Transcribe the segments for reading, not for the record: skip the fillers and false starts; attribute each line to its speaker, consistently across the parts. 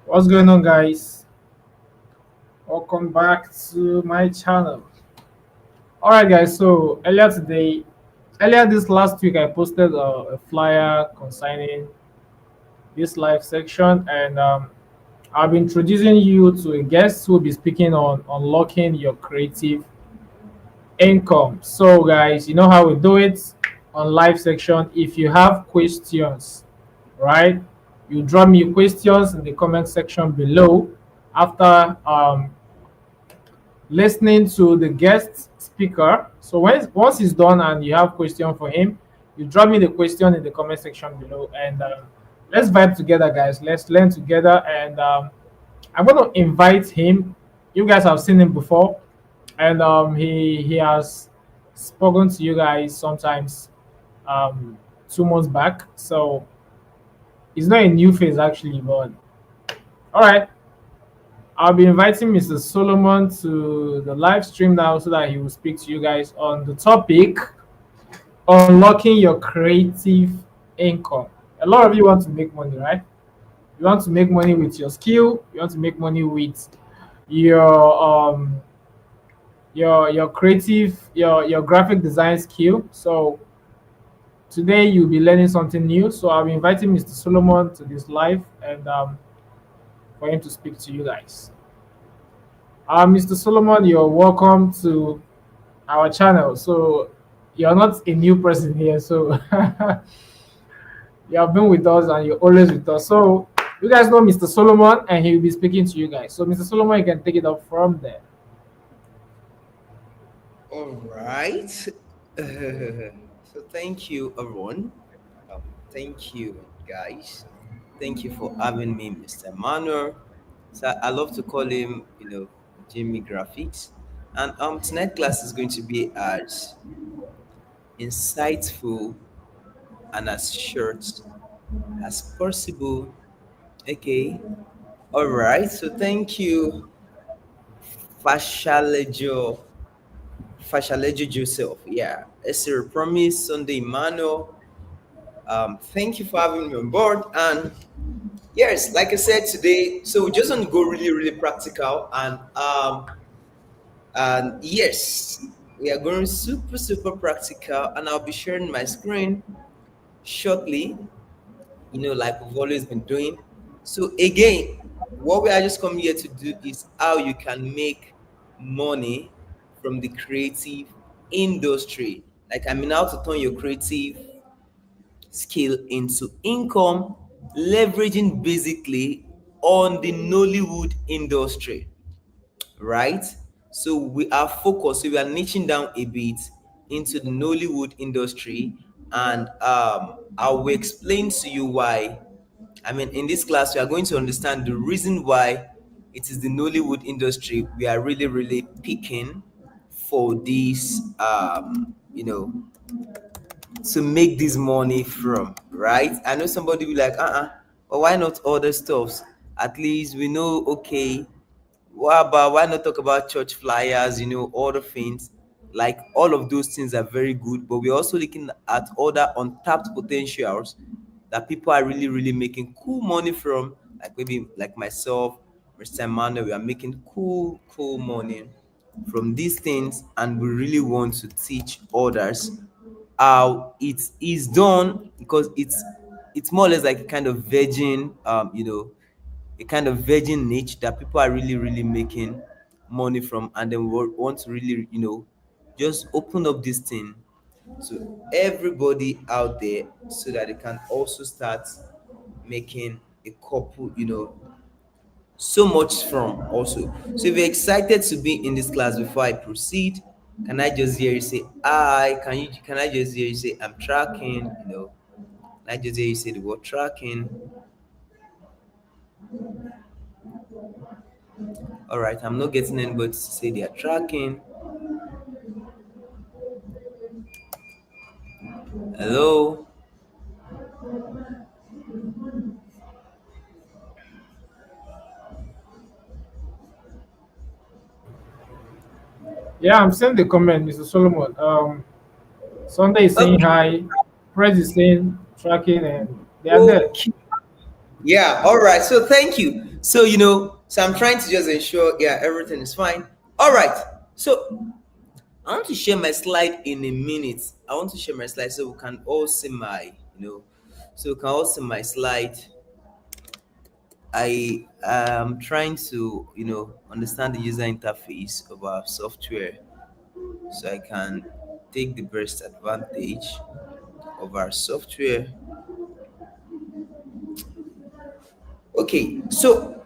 Speaker 1: What's going on, guys? Welcome back to my channel. All right, guys. So earlier this last week, I posted a flyer concerning this live section, and I'll be introducing you to a guest who will be speaking on unlocking your creative income. So, guys, you know how we do it on live section. If you have questions, right, you drop me questions in the comment section below after listening to the guest speaker. So once he's done and you have question for him, you drop me the question in the comment section below, and let's vibe together, guys. Let's learn together, and I'm going to invite him. You guys have seen him before, and he has spoken to you guys sometimes 2 months back. So it's not a new face actually, but all right. I'll be inviting Mr. Solomon to the live stream now so that he will speak to you guys on the topic unlocking your creative income. A lot of you want to make money, right? You want to make money with your skill, you want to make money with your your creative your graphic design skill. So today you'll be learning something new. So I'll be inviting Mr. Solomon to this live and for him to speak to you guys. Mr. Solomon, you're welcome to our channel. So you're not a new person here. So you have been with us and you're always with us. So you guys know Mr. Solomon and he will be speaking to you guys. So Mr. Solomon, you can take it up from there.
Speaker 2: All right. So thank you, everyone. Thank you, guys. Thank you for having me, Mr. Manuel. So I love to call him, Jimmy Graphics. And tonight class is going to be as insightful and as short as possible. Okay. All right. So thank you, Fashalejo. Fashalejo Joseph. Yeah. It's a promise Sunday, Manuel. Thank you for having me on board. And yes, like I said today, so we're just going to go really, really practical. And yes, we are going super, super practical. And I'll be sharing my screen shortly, like we've always been doing. So again, what we are just coming here to do is how you can make money from the creative industry. Like I mean, how to turn your creative skill into income, leveraging basically on the Nollywood industry, right? So we are focused, so we are niching down a bit into the Nollywood industry, and I will explain to you why. I mean, in this class, we are going to understand the reason why it is the Nollywood industry we are really, really picking for this, to make this money from, right? I know somebody will be like, but why not other stuffs? At least we know, okay, what about why not talk about church flyers, all the things, like all of those things are very good, but we're also looking at other untapped potentials that people are really, really making cool money from, like maybe like myself, Mr. Emmanuel, we are making cool, cool money from these things, and we really want to teach others how it is done, because it's more or less like a kind of virgin a kind of virgin niche that people are really, really making money from, and then we want to really, just open up this thing to everybody out there so that they can also start making a couple, so much from also. So if you're excited to be in this class, before I proceed, can I just hear you say I can I just hear you say I'm tracking, can I just hear you say the word tracking? All right, I'm not getting anybody to say they are tracking. Hello.
Speaker 1: Yeah, I'm seeing the comment, Mr. Solomon. Sunday is saying
Speaker 2: Okay.
Speaker 1: hi, Fred is saying tracking, and they are there.
Speaker 2: Okay. Yeah, all right. So thank you. So so I'm trying to just ensure, yeah, everything is fine. All right. So I want to share my slide in a minute. I want to share my slide so we can all see so we can all see my slide. I am trying to, understand the user interface of our software so I can take the best advantage of our software. Okay, so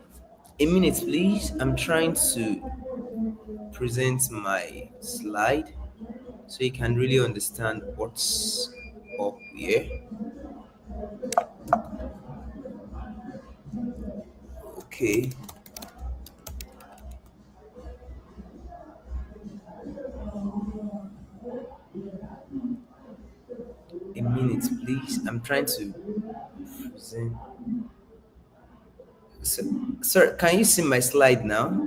Speaker 2: a minute, please. I'm trying to present my slide so you can really understand what's up here. Okay. A minute, please. I'm trying to present. So, sir, can you see my slide now?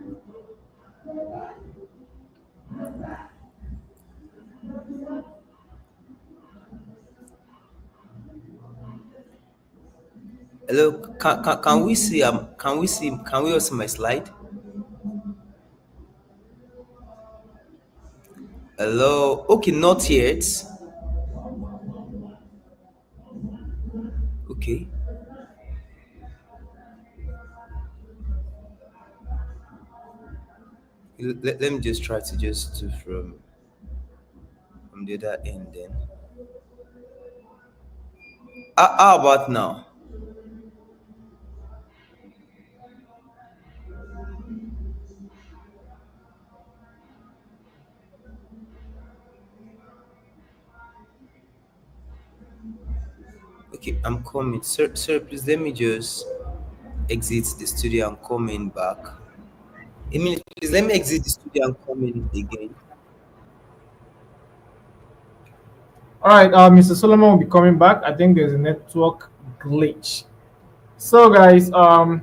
Speaker 2: Hello, can we see can we all see my slide? Hello. Okay, not yet. Okay. Let me just try to just do from the other end then. How about now? Okay, I'm coming. Sir, please let me just exit the studio and coming back. A minute, please let me exit the studio and come in again.
Speaker 1: All right, Mr. Solomon will be coming back. I think there's a network glitch. So, guys, I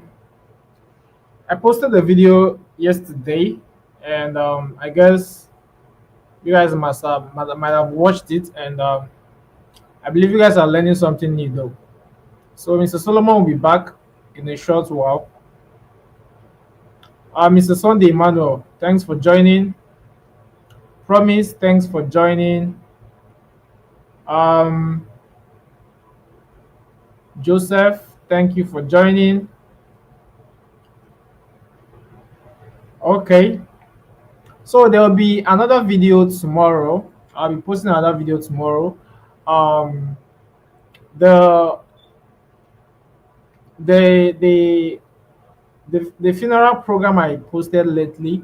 Speaker 1: posted the video yesterday, and I guess you guys might have watched it, and I believe you guys are learning something new, though. So, Mr. Solomon will be back in a short while. Mr. Sunday Emmanuel, thanks for joining. Promise, thanks for joining. Um, Joseph, thank you for joining. Okay, so there will be another video tomorrow. I'll be posting another video tomorrow. Um, the the the the funeral program I posted lately,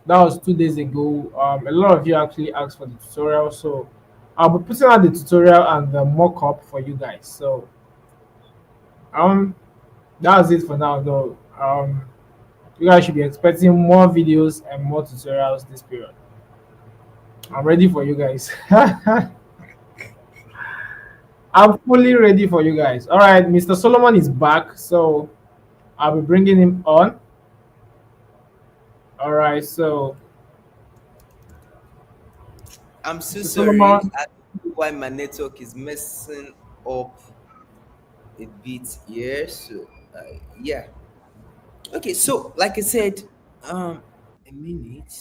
Speaker 1: that was 2 days ago. A lot of you actually asked for the tutorial, so I'll be putting out the tutorial and the mock-up for you guys. So um, that's it for now, though. You guys should be expecting more videos and more tutorials this period. I'm ready for you guys. I'm fully ready for you guys. All right, Mr. Solomon is back, so I'll be bringing him on. All right, so
Speaker 2: I'm so
Speaker 1: Mr.
Speaker 2: sorry.
Speaker 1: Solomon,
Speaker 2: I don't know why my network is messing up a bit here. So yeah. Okay, so like I said, a minute.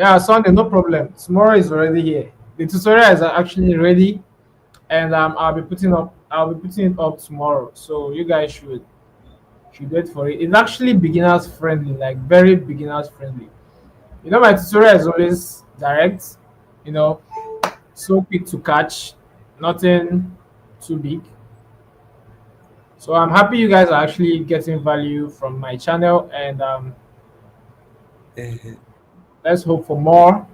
Speaker 1: yeah, Sunday, no problem. Tomorrow is already here. The tutorial is actually ready, and I'll be putting it up tomorrow. So you guys should wait for it. It's actually beginners friendly, like very beginners friendly. You know, my tutorial is always direct. You know, so quick to catch, nothing too big. So I'm happy you guys are actually getting value from my channel, and let's hope for more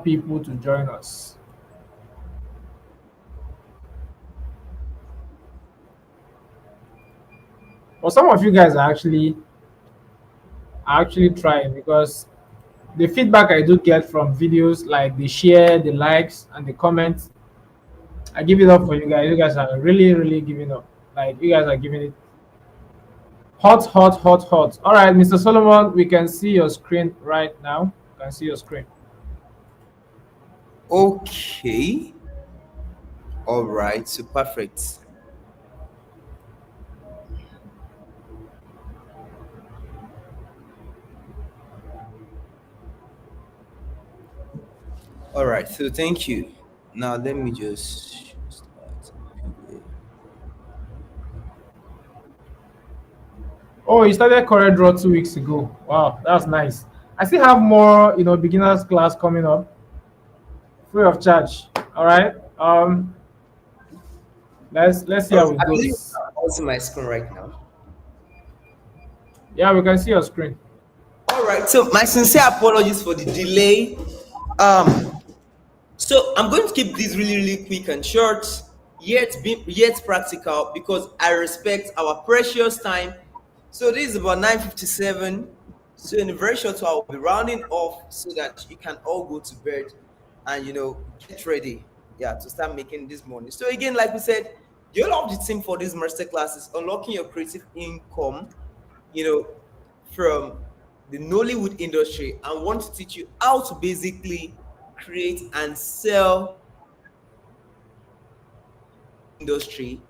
Speaker 1: people to join us. But some of you guys are actually trying, because the feedback I do get from videos, like the share, the likes, and the comments, I give it up for you guys. You guys are really, really giving up. Like you guys are giving it. Hot, hot, hot, hot. All right, Mr. Solomon, we can see your screen right now. We can see your screen.
Speaker 2: Okay. All right. So perfect. All right. So thank you. Now let me just start.
Speaker 1: Oh, you started Corel Draw 2 weeks ago. Wow, that's nice. I still have more, beginners class coming up, free of charge. All right. Let's see how it
Speaker 2: I believe
Speaker 1: goes.
Speaker 2: I'm also my screen right now.
Speaker 1: Yeah, we can see your screen.
Speaker 2: All right. So my sincere apologies for the delay. Um, so I'm going to keep this really, really quick and short, yet practical, because I respect our precious time. So this is about 9:57. So in a very short while, I'll be rounding off so that you can all go to bed and get ready. Yeah, to start making this money. So again, like we said, the whole of the team for this master class is unlocking your creative income, you know, from the Nollywood industry, and want to teach you how to basically create and sell industry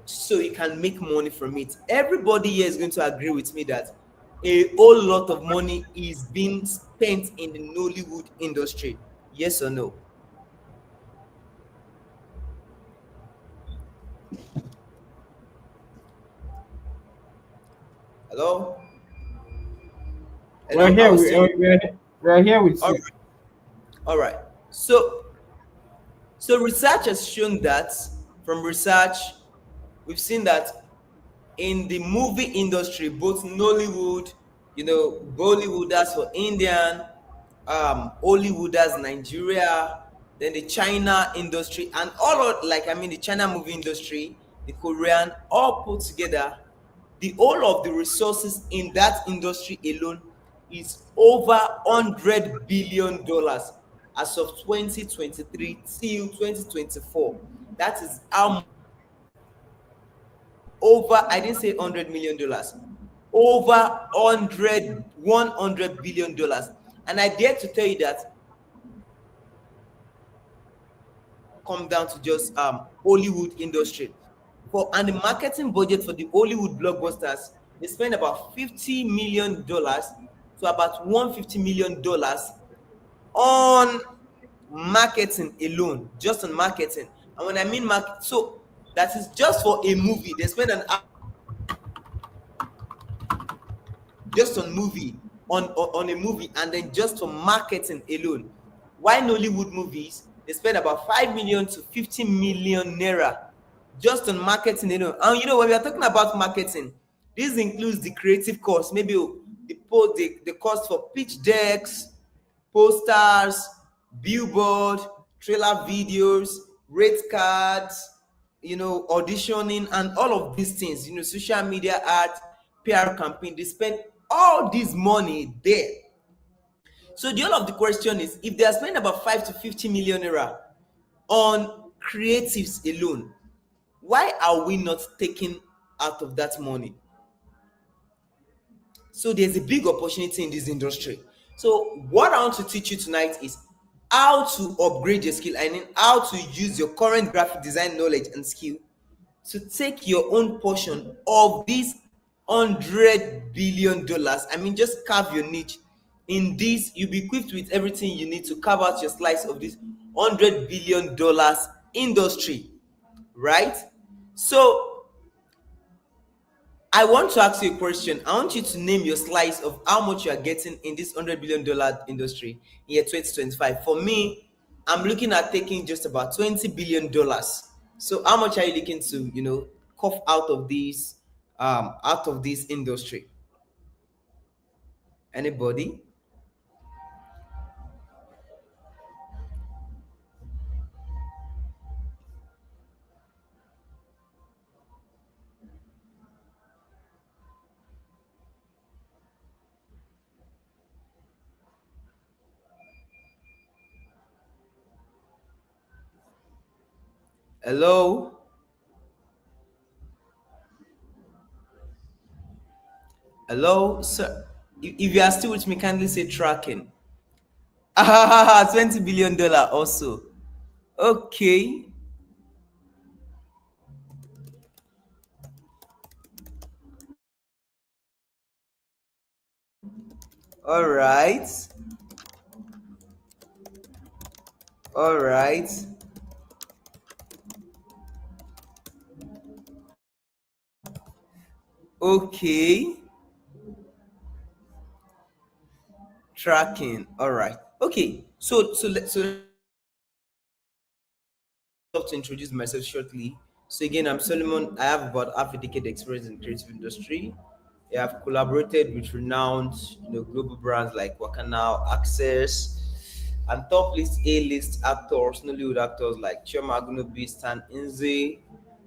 Speaker 2: so you can make money from it. Everybody here is going to agree with me that a whole lot of money is being spent in the Nollywood industry. Yes or no? Hello?
Speaker 1: We're
Speaker 2: Hello? I
Speaker 1: here.
Speaker 2: was saying,
Speaker 1: We're here with
Speaker 2: all
Speaker 1: you.
Speaker 2: right, all right. So research has shown that, from research, we've seen that in the movie industry, both Nollywood, Bollywood, that's for Indian, Hollywood, that's Nigeria, then the China industry, and all of, like, I mean, the China movie industry, the Korean, all put together, the whole of the resources in that industry alone is over $100 billion as of 2023 till 2024. That is how much. Over, I didn't say $100 million, over 100 $100 billion. And I dare to tell you that come down to just Hollywood industry. And the marketing budget for the Hollywood blockbusters, they spend about $50 million to about $150 million on marketing alone, just on marketing. And when I mean market, so that is just for a movie. They spend an just on movie on a movie, and then just for marketing alone. Why Nollywood movies, they spend about 5 million to 50 million naira just on marketing alone. And when we are talking about marketing, this includes the creative cost, maybe the cost for pitch decks, posters, billboard, trailer videos, rate cards, auditioning, and all of these things, social media art, PR campaign. They spend all this money there. So the whole of the question is, if they are spending about 5 to 50 million naira on creatives alone, why are we not taking out of that money? So there's a big opportunity in this industry. So what I want to teach you tonight is how to upgrade your skill. I mean, how to use your current graphic design knowledge and skill to take your own portion of these $100 billion. I mean, just carve your niche in this. You'll be equipped with everything you need to carve out your slice of this $100 billion industry, right? So I want to ask you a question. I want you to name your slice of how much you are getting in this $100 billion industry in year 2025. For me, I'm looking at taking just about $20 billion. So how much are you looking to, cough out of this industry? Anybody? Hello? Hello, sir. If you are still with me, kindly say tracking. Ah, $20 billion also. Okay. All right. All right. Okay. Tracking. All right. Okay. So love to introduce myself shortly. So again, I'm Solomon. I have about half a decade experience in creative industry. I have collaborated with renowned, global brands like Wakana, Access, and top list A-list actors, Nollywood actors like Chioma Agunobi, Stan Inze.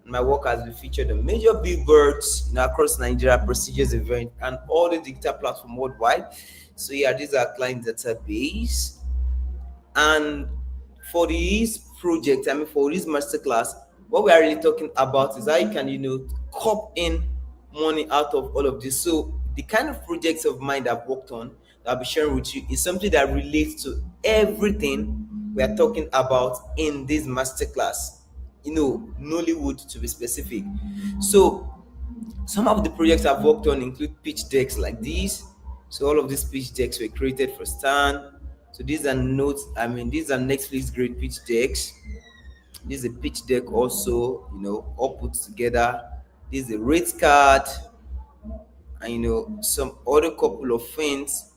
Speaker 2: My work has been featured on major billboards, across Nigeria, prestigious events, and all the digital platforms worldwide. So yeah, these are client database. And for this project, I mean, for this masterclass, what we are really talking about is how you can, cop in money out of all of this. So the kind of projects of mine that I've worked on that I'll be sharing with you is something that relates to everything we are talking about in this masterclass. Nollywood to be specific. So some of the projects I've worked on include pitch decks like these. So all of these pitch decks were created for Stan. So these are notes. I mean, these are Netflix grade pitch decks. This is a pitch deck also. All put together. This is a rate card, and some other couple of things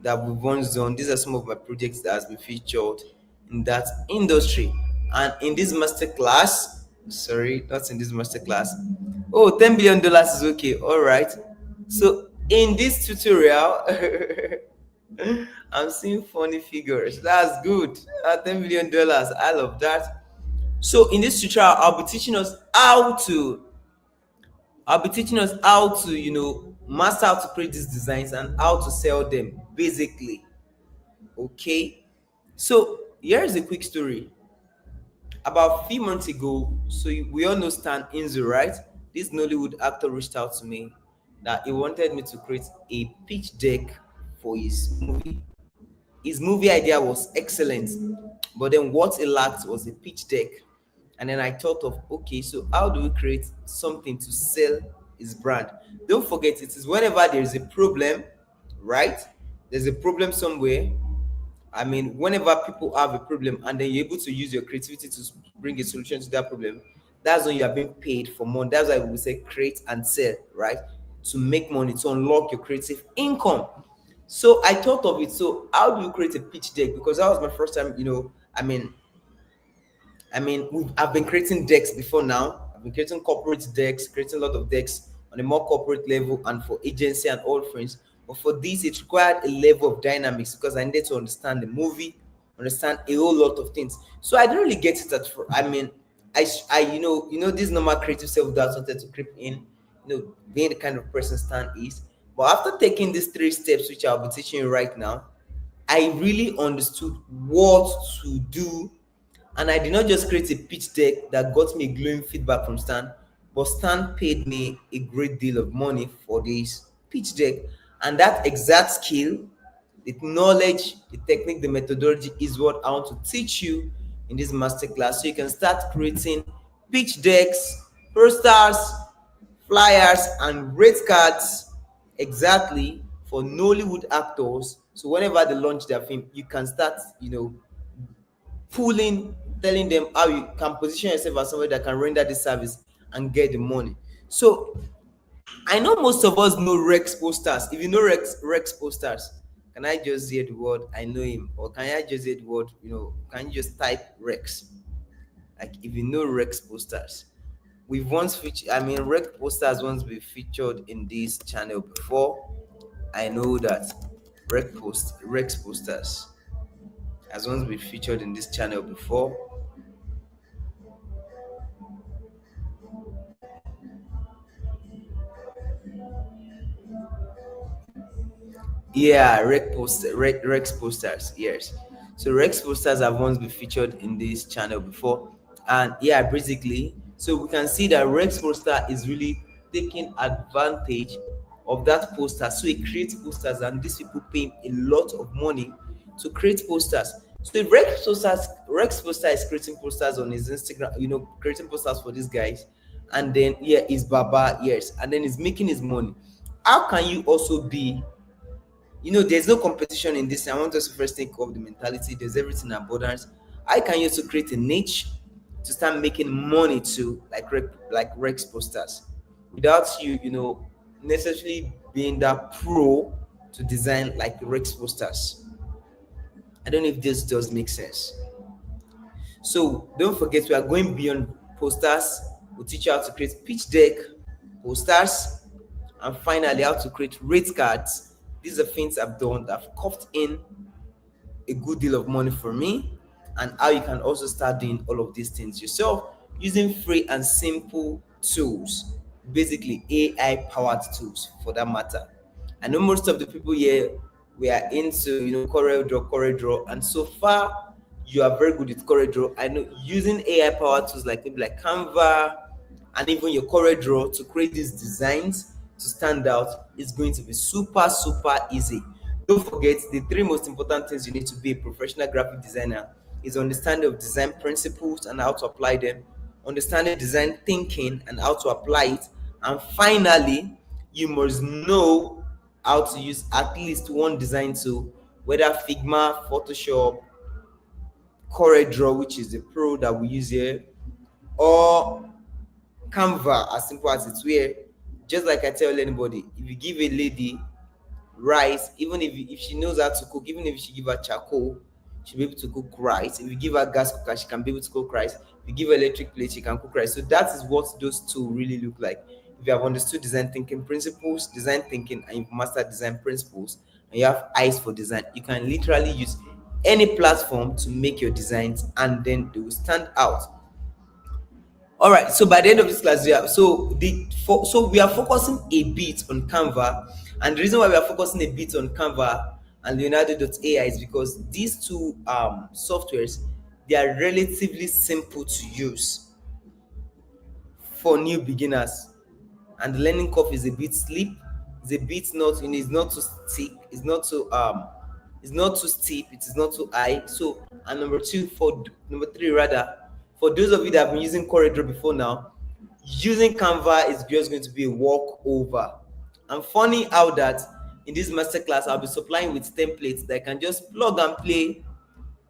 Speaker 2: that we've once done. These are some of my projects that has been featured in that industry. And in this master class, sorry, not in this master class. Oh, $10 billion is okay. All right. So in this tutorial, I'm seeing funny figures. That's good. $10 billion. I love that. So in this tutorial, I'll be teaching us how to, master how to create these designs and how to sell them basically. Okay. So here's a quick story. About a few months ago, so we all know Stan Inzu, right? This Nollywood actor reached out to me that he wanted me to create a pitch deck for his movie. His movie idea was excellent, but then what he lacked was a pitch deck. And then I thought of, okay, so how do we create something to sell his brand? Don't forget, it is whenever there is a problem, right? There's a problem somewhere. I mean, whenever people have a problem and then you're able to use your creativity to bring a solution to that problem, that's when you are being paid for money. That's why we say create and sell, right? To make money, to unlock your creative income. So I thought of it. So how do you create a pitch deck? Because that was my first time, I've been creating decks before now. I've been creating corporate decks, creating a lot of decks on a more corporate level and for agency and all friends. But for this, it required a level of dynamics because I needed to understand the movie, understand a whole lot of things. So I didn't really get it at first. This normal creative self that wanted to creep in, being the kind of person Stan is. But after taking these 3 steps, which I'll be teaching you right now, I really understood what to do. And I did not just create a pitch deck that got me glowing feedback from Stan, but Stan paid me a great deal of money for this pitch deck. And that exact skill, the knowledge, the technique, the methodology is what I want to teach you in this masterclass. So you can start creating pitch decks, posters, flyers, and rate cards exactly for Nollywood actors. So whenever they launch their film, you can start, pulling, telling them how you can position yourself as somebody that can render this service and get the money. So I know most of us know Rex Posters. If you know Rex Posters, can I just hear the word I know him? Or can I just hear the word, can you just type Rex? Like if you know Rex Posters. We've once featured, Rex Posters once been featured in this channel before. I know that Rex Posters has once been featured in this channel before. Yeah, Rex Posters, yes. So Rex Posters have once been featured in this channel before. And yeah, basically, so we can see that Rex Poster is really taking advantage of that poster. So he creates posters, and these people pay him a lot of money to create posters. So if Rex Poster is creating posters on his Instagram, creating posters for these guys, and then yeah, is Baba, yes, and then he's making his money. How can you also be, there's no competition in this. I want us to first think of the mentality. There's everything in abundance. How can you also create a niche to start making money too, like Rex Posters, without necessarily being that pro to design like Rex Posters? I don't know if this does make sense. So don't forget, we are going beyond posters. We'll teach you how to create pitch deck, posters, and finally how to create rate cards. These are things I've done that have coughed in a good deal of money for me, and how you can also start doing all of these things yourself using free and simple tools, basically AI powered tools for that matter. I know most of the people here, we are into CorelDRAW, and so far you are very good with CorelDRAW. I know using AI powered tools like maybe like Canva and even your CorelDRAW to create these designs to stand out is going to be super easy. Don't forget, the three most important things you need to be a professional graphic designer is understanding of design principles and how to apply them, understanding design thinking and how to apply it, and finally, you must know how to use at least one design tool, whether Figma, Photoshop, CorelDRAW, which is the pro that we use here, or Canva, as simple as it's, where, just like I tell anybody, if you give a lady rice, even if she knows how to cook, even if she give her charcoal, she'll be able to cook rice. If you give her gas cooker, she can be able to cook rice. If you give her electric plate, she can cook rice. So that is what those two really look like. If you have understood design thinking principles, and you've mastered design principles, and you have eyes for design, you can literally use any platform to make your designs, and then they will stand out. All right, so by the end of this class, so we are focusing a bit on Canva, and the reason why we are focusing a bit on Canva and Leonardo.ai is because these two softwares, they are relatively simple to use for new beginners, and the learning curve is a bit steep. It's a bit not, it's not too steep. It's not too steep. It is not too high. So, and number three rather, for those of you that have been using CorelDRAW before now, using Canva is just going to be a walkover. And funny how that in this masterclass, I'll be supplying with templates that I can just plug and play,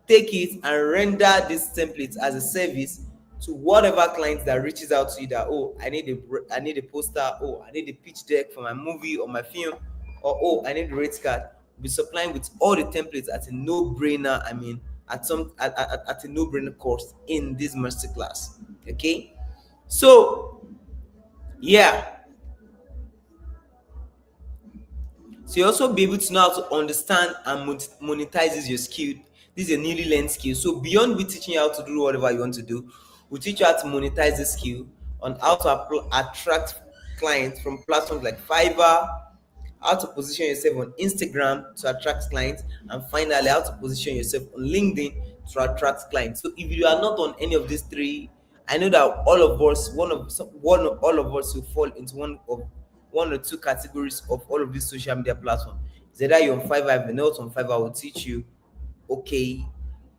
Speaker 2: take it and render this template as a service to whatever client that reaches out to you that, oh, I need a poster, oh, I need a pitch deck for my movie or my film, or oh, I need a rate card. We'll be supplying with all the templates at a no-brainer. I mean, at a no-brainer cost in this masterclass. Okay, so yeah. So you also be able to know how to understand and monetize your skill. This is a newly learned skill. So beyond we teaching you how to do whatever you want to do, we teach you how to monetize the skill, on how to attract clients from platforms like Fiverr, how to position yourself on Instagram to attract clients, and finally how to position yourself on LinkedIn to attract clients. So if you are not on any of these three, I know that all of us, all of us will fall into one or two categories of all of these social media platforms. It's either you're on Fiverr. If you're not on Fiverr, will teach you, okay,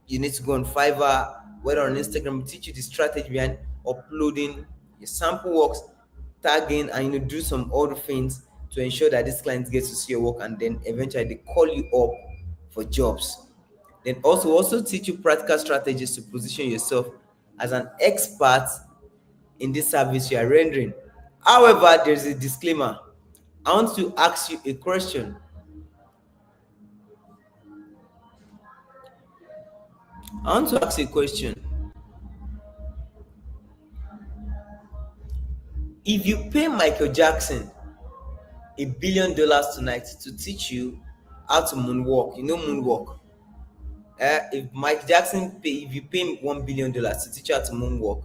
Speaker 2: you need to go on Fiverr. Whether on Instagram, we'll teach you the strategy behind uploading your sample works, tagging, and do some other things to ensure that these clients get to see your work, and then eventually they call you up for jobs. Then also teach you practical strategies to position yourself as an expert in this service you are rendering. However, there's a disclaimer. I want to ask you a question. If you pay Michael Jackson $1 billion tonight to teach you how to moonwalk, moonwalk. If you pay him $1 billion to teach you how to moonwalk,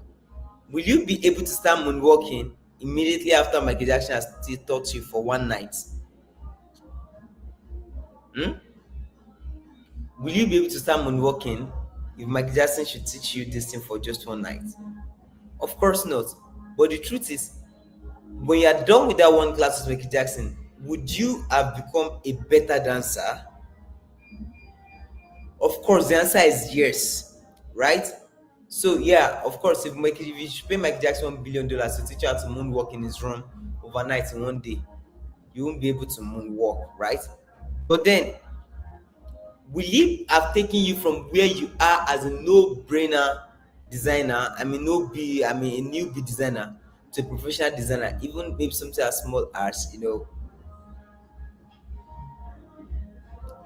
Speaker 2: will you be able to start moonwalking immediately after Michael Jackson has taught you for one night? Will you be able to start moonwalking if Michael Jackson should teach you this thing for just one night? Of course not. But the truth is, when you are done with that one class with Michael Jackson, would you have become a better dancer? Of course, the answer is yes, right? So yeah, of course, if you should pay Mike Jackson $1 billion to teach you how to moonwalk in his room overnight in one day, you won't be able to moonwalk, right? But then, will it have taken you from where you are as a no-brainer designer? I mean a newbie designer to a professional designer, even maybe something as small as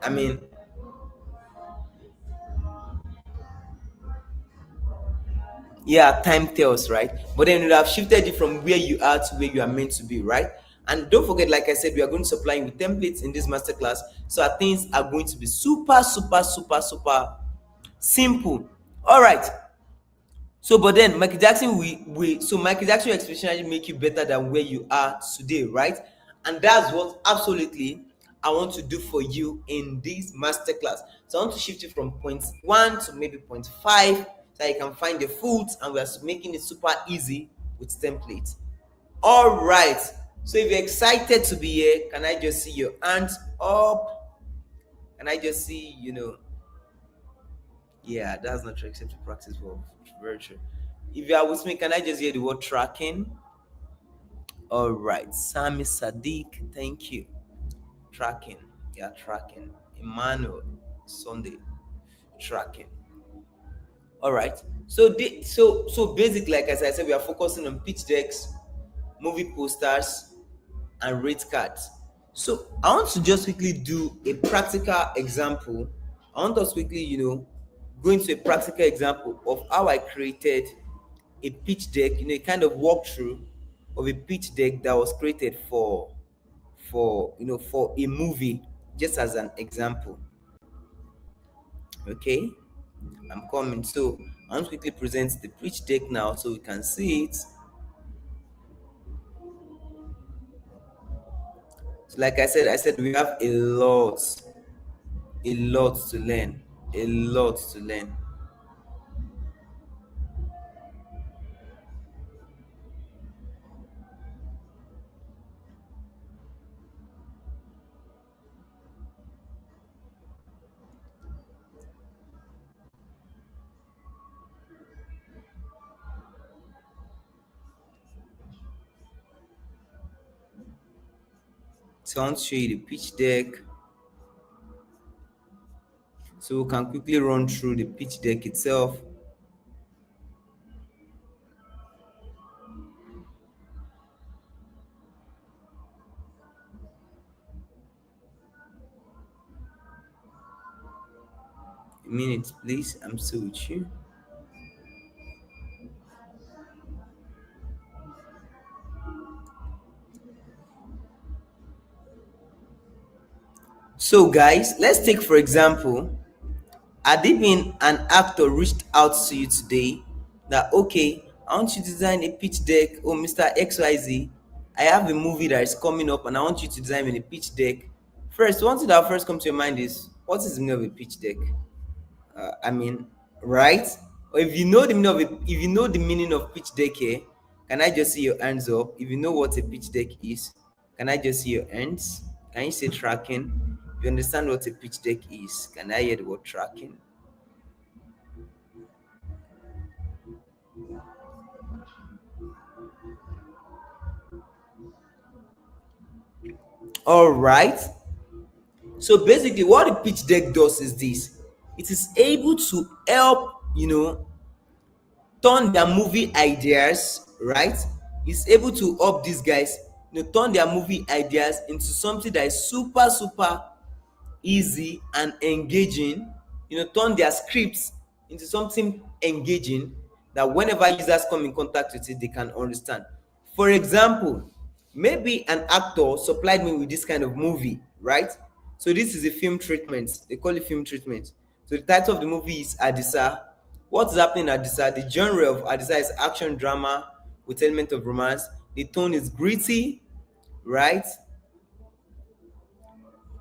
Speaker 2: I mean, yeah, time tells, right? But then it would have shifted you from where you are to where you are meant to be, right? And don't forget, like I said, we are going to supply you with templates in this masterclass, so our things are going to be super, super, super, super simple. All right. So, but then Michael Jackson, Michael Jackson will especially make you better than where you are today, right? And that's what absolutely I want to do for you in this masterclass. So I want to shift you from point one to maybe point five, so that you can find the foods, and we are making it super easy with templates. All right. So if you're excited to be here, can I just see your hands up? Can I just see, yeah, that's not true except to practice for virtual. If you are with me, can I just hear the word tracking? All right, Sami Sadiq, thank you. Tracking, yeah, tracking. Emmanuel, Sunday, tracking. All right. So basically, like as I said, we are focusing on pitch decks, movie posters, and rate cards. So I want to just quickly do a practical example. I want us quickly, go into a practical example of how I created a pitch deck, a kind of walkthrough of a pitch deck that was created for a movie, just as an example. Okay, I'm coming. So I want to quickly present the pitch deck now so we can see it. So like I said we have a lot to learn, a lot to learn. So I want to show you the pitch deck, so we can quickly run through the pitch deck itself. A minute, please. I'm still with you. So, guys, let's take for example, Adibin, an actor, reached out to you today that okay, I want you to design a pitch deck. Oh, Mr. XYZ, I have a movie that is coming up, and I want you to design me a pitch deck. First, one thing that first comes to your mind is what is the meaning of a pitch deck? I mean, right? Or if you know the meaning of if you know the meaning of pitch deck here, can I just see your hands up? If you know what a pitch deck is, can I just see your hands? Can you say tracking? If you understand what a pitch deck is, can I hear the word tracking? All right. So basically, what the pitch deck does is this: it is able to help turn their movie ideas, right? It's able to help these guys, turn their movie ideas into something that is super, super easy and engaging. Turn their scripts into something engaging that whenever users come in contact with it, they can understand. For example, maybe an actor supplied me with this kind of movie, right? So this is a film treatment. They call it film treatment. So the title of the movie is Adisa. What is happening in Adisa? The genre of Adisa is action drama with element of romance. The tone is gritty, right?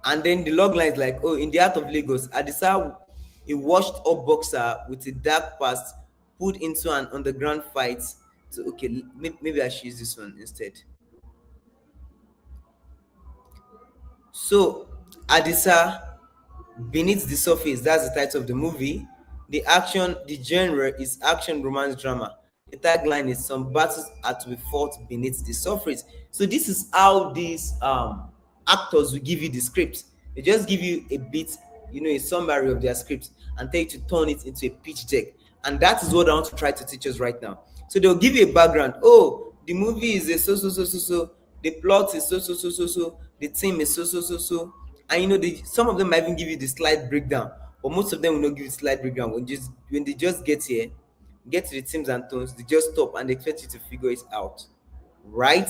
Speaker 2: And then the log line is like, oh, in the heart of Lagos, Adisa, a washed up boxer with a dark past, put into an underground fight. So okay, maybe I should use this one instead. So Adisa, Beneath the Surface, that's the title of the movie. The genre is action romance drama. The tagline is some battles are to be fought beneath the surface. So this is how these actors will give you the script. They just give you a bit, a summary of their script and tell you to turn it into a pitch deck. And that is what I want to try to teach us right now. So they'll give you a background. Oh, the movie is a so. The plot is so. The theme is so. And some of them might even give you the slide breakdown, but most of them will not give you slide breakdown. When they just get here, get to the themes and tones, they just stop and they expect you to figure it out, right?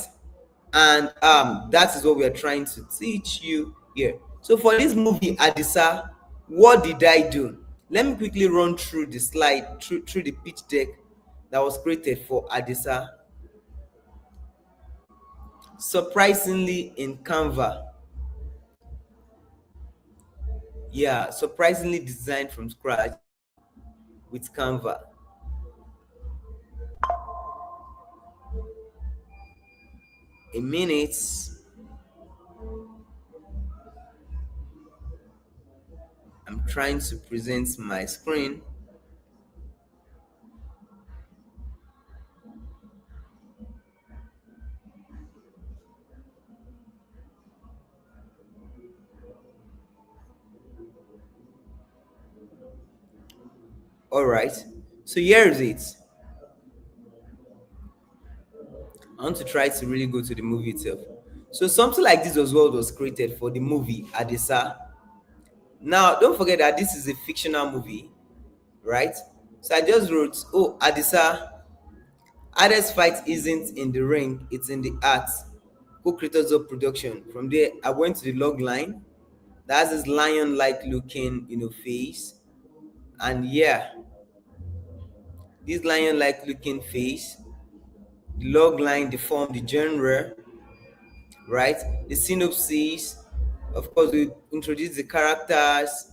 Speaker 2: And that is what we are trying to teach you here. So for this movie Adisa, what did I do? Let me quickly run through the slide, through the pitch deck that was created for Adisa. Surprisingly in Canva. Yeah, surprisingly designed from scratch with Canva. A minute. I'm trying to present my screen. All right, so here is it. I want to try to really go to the movie itself. So something like this was created for the movie Adisa. Now, don't forget that this is a fictional movie, right? So I just wrote, oh, Adisa, hardest fight isn't in the ring, it's in the art. Co-creators of production. From there, I went to the log line. That's this lion-like looking, face. And yeah, this lion-like looking face, the log line, the form, the genre, right? The synopsis, of course, we introduce the characters,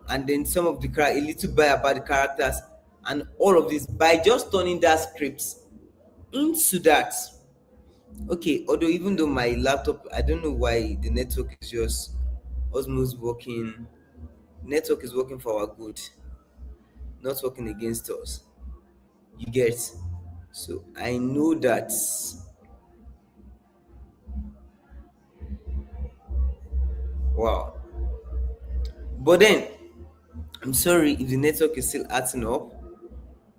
Speaker 2: and then some of a little bit about the characters, and all of this by just turning that script into that. Okay, although even though my laptop, I don't know why the network is just almost working. Network is working for our good, not working against us. You get? So I know that. Wow. But then, I'm sorry if the network is still acting up.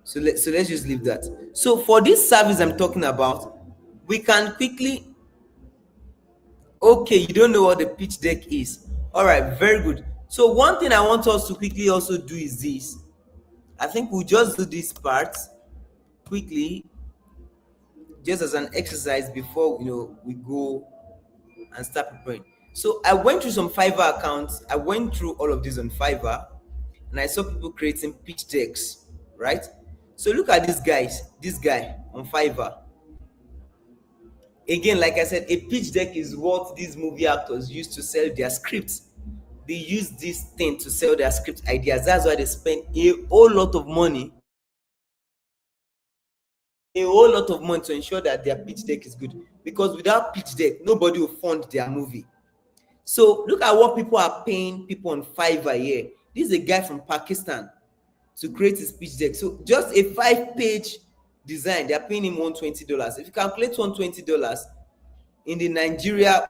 Speaker 2: So let's just leave that. So for this service I'm talking about, we can quickly. Okay, you don't know what the pitch deck is. All right, very good. So one thing I want us to quickly also do is this. I think we'll just do this part quickly, just as an exercise before we go and start preparing. So I went through some Fiverr accounts. I went through all of this on Fiverr, and I saw people creating pitch decks, right? So look at this guy on Fiverr. Again, like I said, a pitch deck is what these movie actors use to sell their scripts. They use this thing to sell their script ideas. That's why they spend a whole lot of money to ensure that their pitch deck is good. Because without pitch deck, nobody will fund their movie. So look at what people are paying people on Fiverr here. This is a guy from Pakistan to create his pitch deck. So just a 5-page design, they're paying him $120. If you calculate $120 in the Nigeria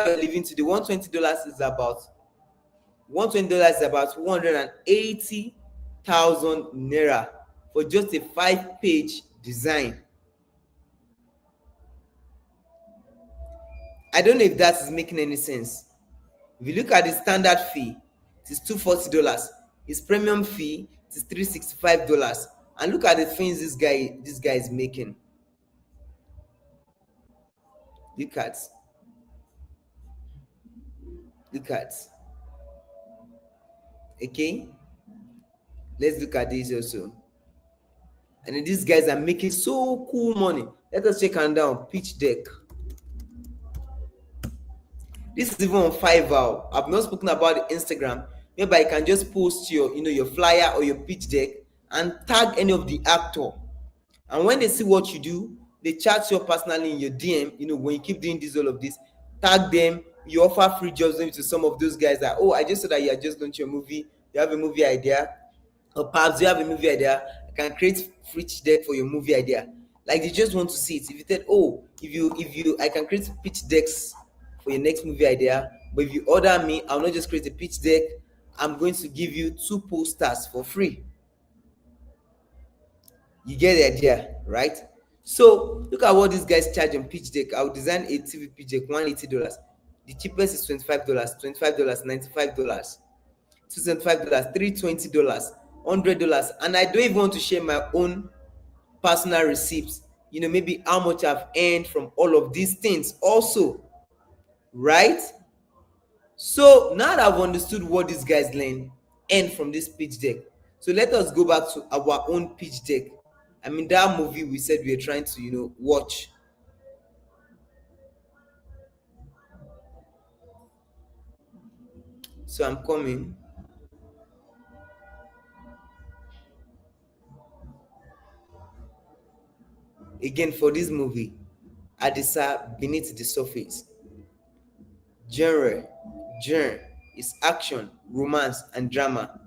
Speaker 2: living to the $120 is about $180,000 naira for just a 5-page design. I don't know if that is making any sense. If you look at the standard fee, it is $240. His premium fee is $365. And look at the things this guy is making. Look at. Okay, let's look at this also. And then these guys are making so cool money. Let us check on down pitch deck. This is even on Fiverr. I've not spoken about the Instagram, whereby you can just post your your flyer or your pitch deck and tag any of the actor. And when they see what you do, they chat you personally in your DM, when you keep doing this, all of this, tag them. You offer free jobs maybe to some of those guys that, oh, I just saw that you are just launched your movie, you have a movie idea, or perhaps you have a movie idea, I can create pitch deck for your movie idea. Like they just want to see it. If you said, oh, if you I can create pitch decks for your next movie idea, but if you order me, I'll not just create a pitch deck, I'm going to give you 2 posters for free. You get the idea, right? So look at what these guys charge on pitch deck. I'll design a TV pitch deck, $180. The cheapest is $25, $95, $95, $275, $320, $100, and I don't even want to share my own personal receipts. Maybe how much I've earned from all of these things also, right? So now that I've understood what these guys earn from this pitch deck, so let us go back to our own pitch deck. I mean, that movie we said we are trying to, watch. So I'm coming. Again, for this movie, Adisa Beneath the Surface. Genre is action, romance, and drama.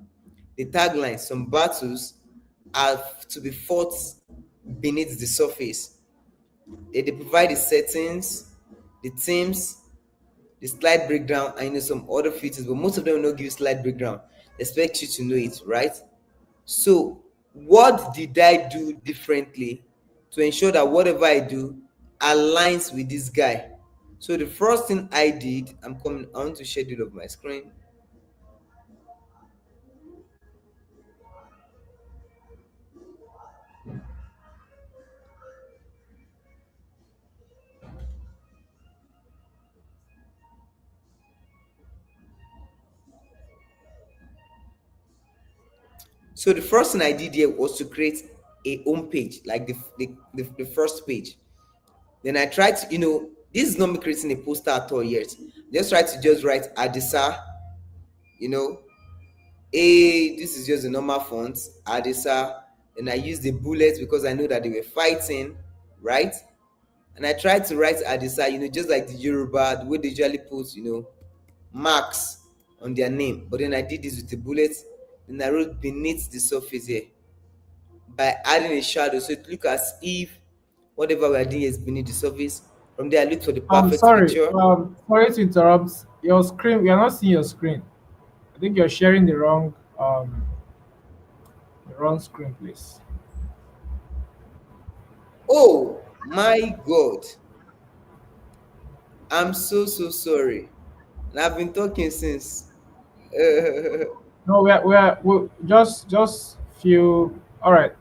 Speaker 2: The tagline, some battles are to be fought beneath the surface. They provide the settings, the themes, the slide breakdown, and some other features, but most of them will not give you slide breakdown. They expect you to know it, right? So what did I do differently to ensure that whatever I do aligns with this guy? So the first thing I did, I'm coming on to schedule of my screen. So the first thing I did here was to create a home page, like the first page. Then I tried to, this is not me creating a poster at all yet. Just try to just write Adisa, this is just the normal font, Adisa. Then I use the bullets because I know that they were fighting, right? And I tried to write Adisa, just like the Yoruba, the way they usually put, marks on their name. But then I did this with the bullets, and I wrote beneath the surface here by adding a shadow, so it looks as if whatever we are doing is beneath the surface. From there, I look for the perfect
Speaker 1: Sorry,
Speaker 2: picture.
Speaker 1: sorry to interrupt. Your screen, we are not seeing your screen. I think you're sharing the wrong screen, please.
Speaker 2: Oh my God, I'm so sorry. And I've been talking since.
Speaker 1: No, we just few. All right.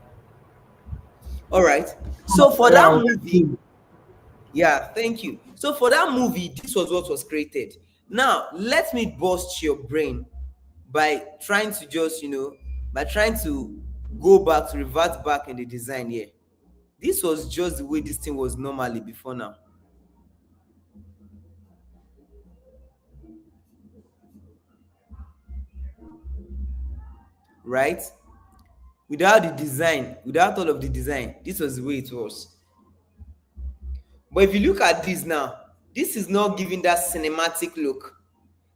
Speaker 2: All right. So for
Speaker 1: Yeah,
Speaker 2: that
Speaker 1: we can see
Speaker 2: movie,
Speaker 1: you.
Speaker 2: yeah, thank you. So for that movie, this was what was created. Now, let me bust your brain by trying to just, by trying to go back to revert back in the design here. This was just the way this thing was normally before now. Right? Without the design, without all of the design, this was the way it was. But if you look at this now, this is not giving that cinematic look.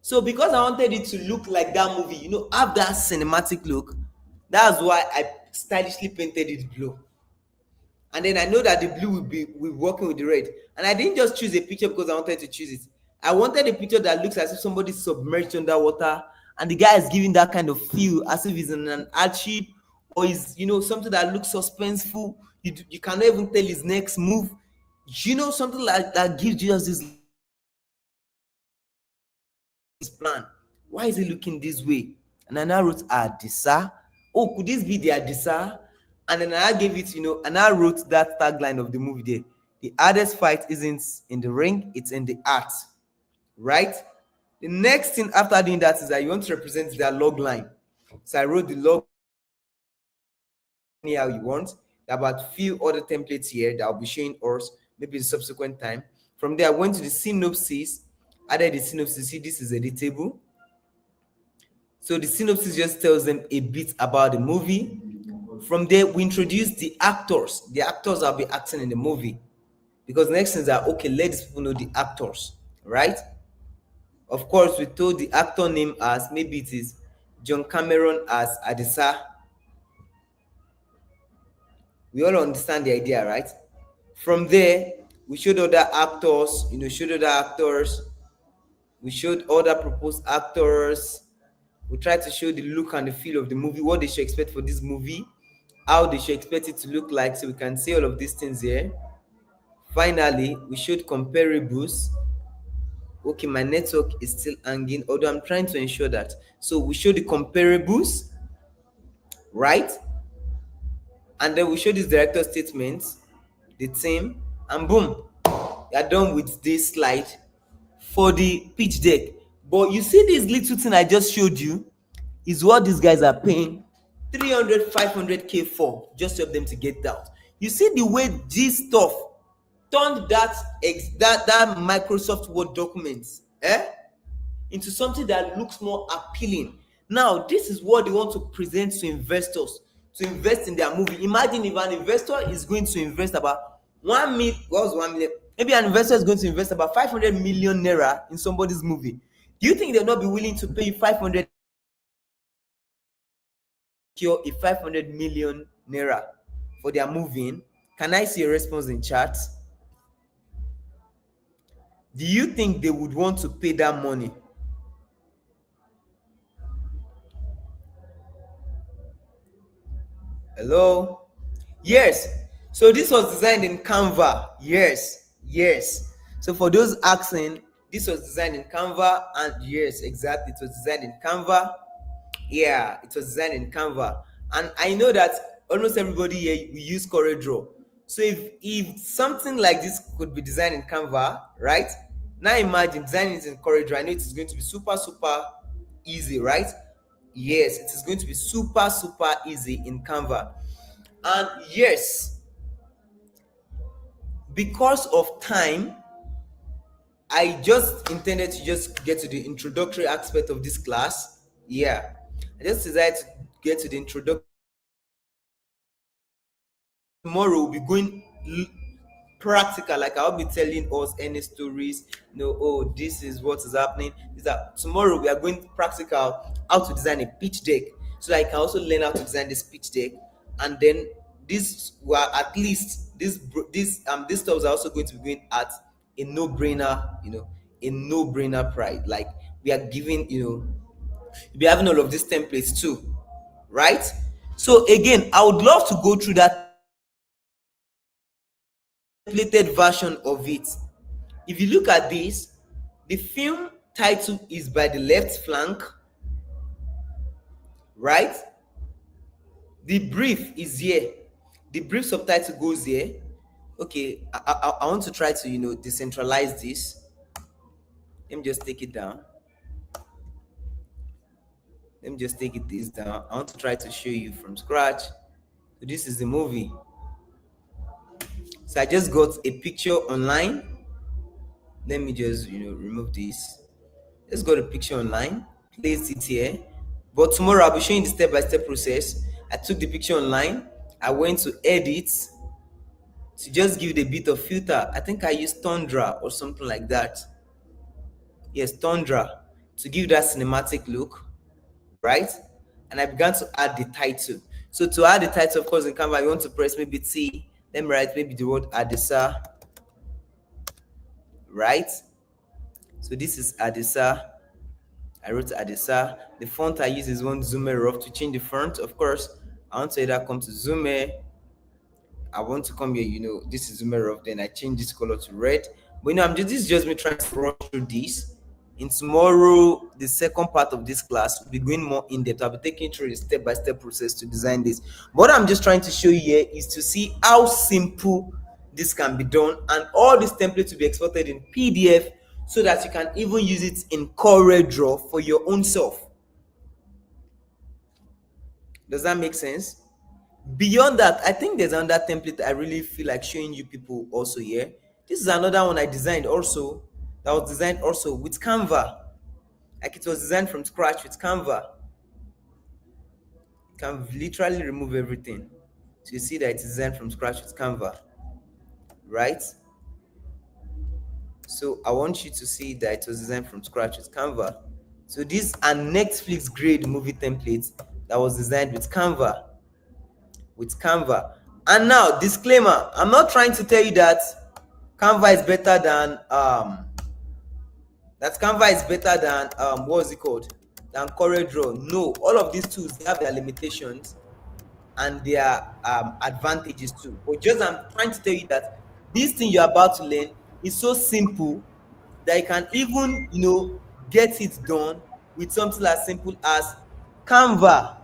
Speaker 2: So because I wanted it to look like that movie, have that cinematic look, that's why I stylishly painted it blue. And then I know that the blue will working with the red. And I didn't just choose a picture because I wanted to choose it. I wanted a picture that looks as if somebody's submerged underwater, and the guy is giving that kind of feel as if he's in an hardship, or is something that looks suspenseful. You cannot even tell his next move. Something like that gives you just this plan. Why is he looking this way? And I now wrote Adisa. Oh, could this be the Adisa? And then I gave it, and I wrote that tagline of the movie there. The hardest fight isn't in the ring, it's in the art. Right? The next thing after doing that is that you want to represent their log line. So I wrote the log anyhow you want. There are about few other templates here that I'll be showing us maybe in subsequent time. From there, I went to the synopsis, added the synopsis. See, this is a table. So the synopsis just tells them a bit about the movie. From there, we introduce the actors. The actors will be acting in the movie. because next thing is that, okay, let these people know the actors, right? Of course, we told the actor name as, maybe it is John Cameron as Adisa. We all understand the idea, right? From there, we showed other actors, we showed other proposed actors. We tried to show the look and the feel of the movie, what they should expect for this movie, how they should expect it to look like, so we can see all of these things here. Finally, we showed comparables. Okay, my network is still hanging, although I'm trying to ensure that. So we show the comparables, right? And then we show this director statements, the team, and boom, you're done with this slide for the pitch deck. But you see this little thing I just showed you is what these guys are paying 300, 500K for, just to help them to get out. You see the way this stuff turned that Microsoft Word documents into something that looks more appealing. Now, this is what they want to present to investors to invest in their movie. Imagine if an investor is going to invest about 1 million, what's 1 million? Maybe an investor is going to invest about 500 million naira in somebody's movie. Do you think they'll not be willing to pay 500 a 500 million naira for their movie? Can I see a response in chat? Do you think they would want to pay that money? Hello? Yes. So this was designed in Canva. Yes. So for those asking, this was designed in Canva, and yes, exactly, it was designed in Canva. Yeah, it was designed in Canva. And I know that almost everybody here we use CorelDRAW. So if something like this could be designed in Canva, right? Now imagine designing it in CorelDRAW. I know it is going to be super easy, right? Yes, it is going to be super easy in Canva. And yes, because of time, I just intended to just get to the introductory aspect of this class. Yeah, I just decided to get to the introductory. Tomorrow we'll be going practical, like I'll be telling us any stories, oh, this is what is happening. Is that tomorrow we are going practical, how to design a pitch deck, so I can also learn how to design this pitch deck. And then this, well, at least this stuff are also going to be going at a no-brainer, a no-brainer price. Like, we are giving, you'll be having all of these templates too, right? So again, I would love to go through that templated version of it. If you look at this, the film title is by the left flank, right? The brief is here. The brief subtitle goes here. Okay, I want to try to decentralize this. Let me just take it down. Let me just take this down. I want to try to show you from scratch. So this is the movie. So I just got a picture online. Let me just remove this. Let's go to picture online, place it here. But tomorrow I'll be showing the step-by-step process. I took the picture online, I went to edit to just give it a bit of filter. I think I used Tundra or something like that. Yes, Tundra, to give that cinematic look, right? And I began to add the title. So to add the title, of course, in Canva, you want to press maybe T. Let me write maybe the word Adisa, right? So this is Adisa. I wrote Adisa. The font I use is one Zoomer. To change the font, of course, I want to either come to Zoomer. I want to come here, this is Zoomer. Then I change this color to red. But this is just me trying to run through this. In tomorrow, the second part of this class, will be going more in depth. I'll be taking through the step-by-step process to design this. What I'm just trying to show you here is to see how simple this can be done, and all these templates will be exported in PDF, so that you can even use it in CorelDRAW for your own self. Does that make sense? Beyond that, I think there's another template I really feel like showing you people also here. This is another one I designed also, that was designed also with Canva. Like, it was designed from scratch with Canva. You can literally remove everything. So you see that it's designed from scratch with Canva, right? So I want you to see that it was designed from scratch with Canva. So these are Netflix grade movie templates that was designed with Canva. With Canva. And now, disclaimer, I'm not trying to tell you that Canva is better than what's it called? Than CorelDRAW. No, all of these tools, they have their limitations and their advantages too. But just I'm trying to tell you that this thing you're about to learn is so simple that you can even, get it done with something as simple as Canva.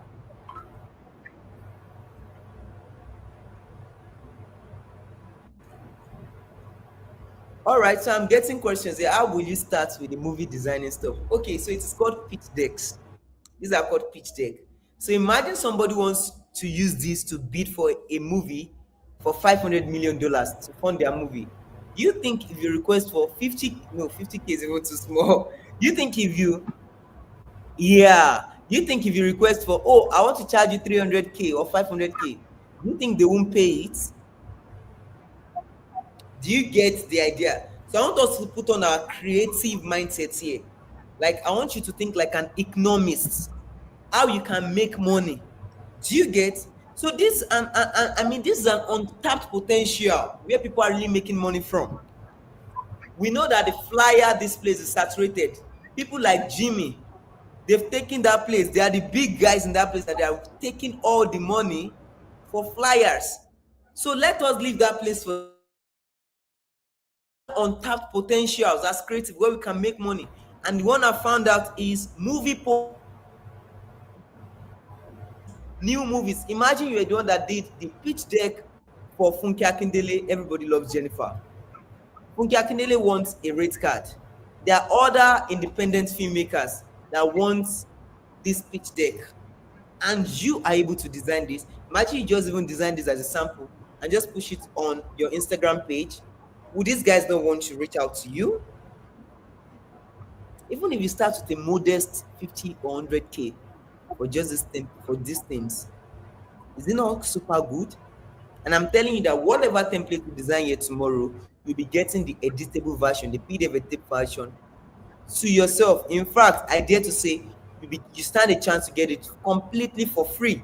Speaker 2: All right, so I'm getting questions here. How will you start with the movie designing stuff? Okay, so it is called pitch decks. These are called pitch deck. So imagine somebody wants to use this to bid for a movie for $500 million to fund their movie. Do you think if you request for 50, no, 50K is even too small. Do you think if you, yeah, do you think if you request for, oh, I want to charge you 300K or 500K, do you think they won't pay it? Do you get the idea? So I want us to put on our creative mindset here. Like, I want you to think like an economist, how you can make money. Do you get? So this, I mean, this is an untapped potential where people are really making money from. We know that the flyer this place is saturated. People like Jimmy, they've taken that place. They are the big guys in that place that they are taking all the money for flyers. So let us leave that place for untapped potentials that's creative where we can make money. And the one I found out is new movies. Imagine you were the one that did the pitch deck for Funke Akindele, Everybody Loves Jennifer. Funke Akindele wants a rate card. There are other independent filmmakers that want this pitch deck. And you are able to design this. Imagine you just even design this as a sample and just push it on your Instagram page. Would these guys not want to reach out to you? Even if you start with a modest 50 or 100K for just this thing, for these things, is it not super good? And I'm telling you that whatever template you design here tomorrow, you'll be getting the editable version, the PDF editable version to yourself. In fact, I dare to say you stand a chance to get it completely for free.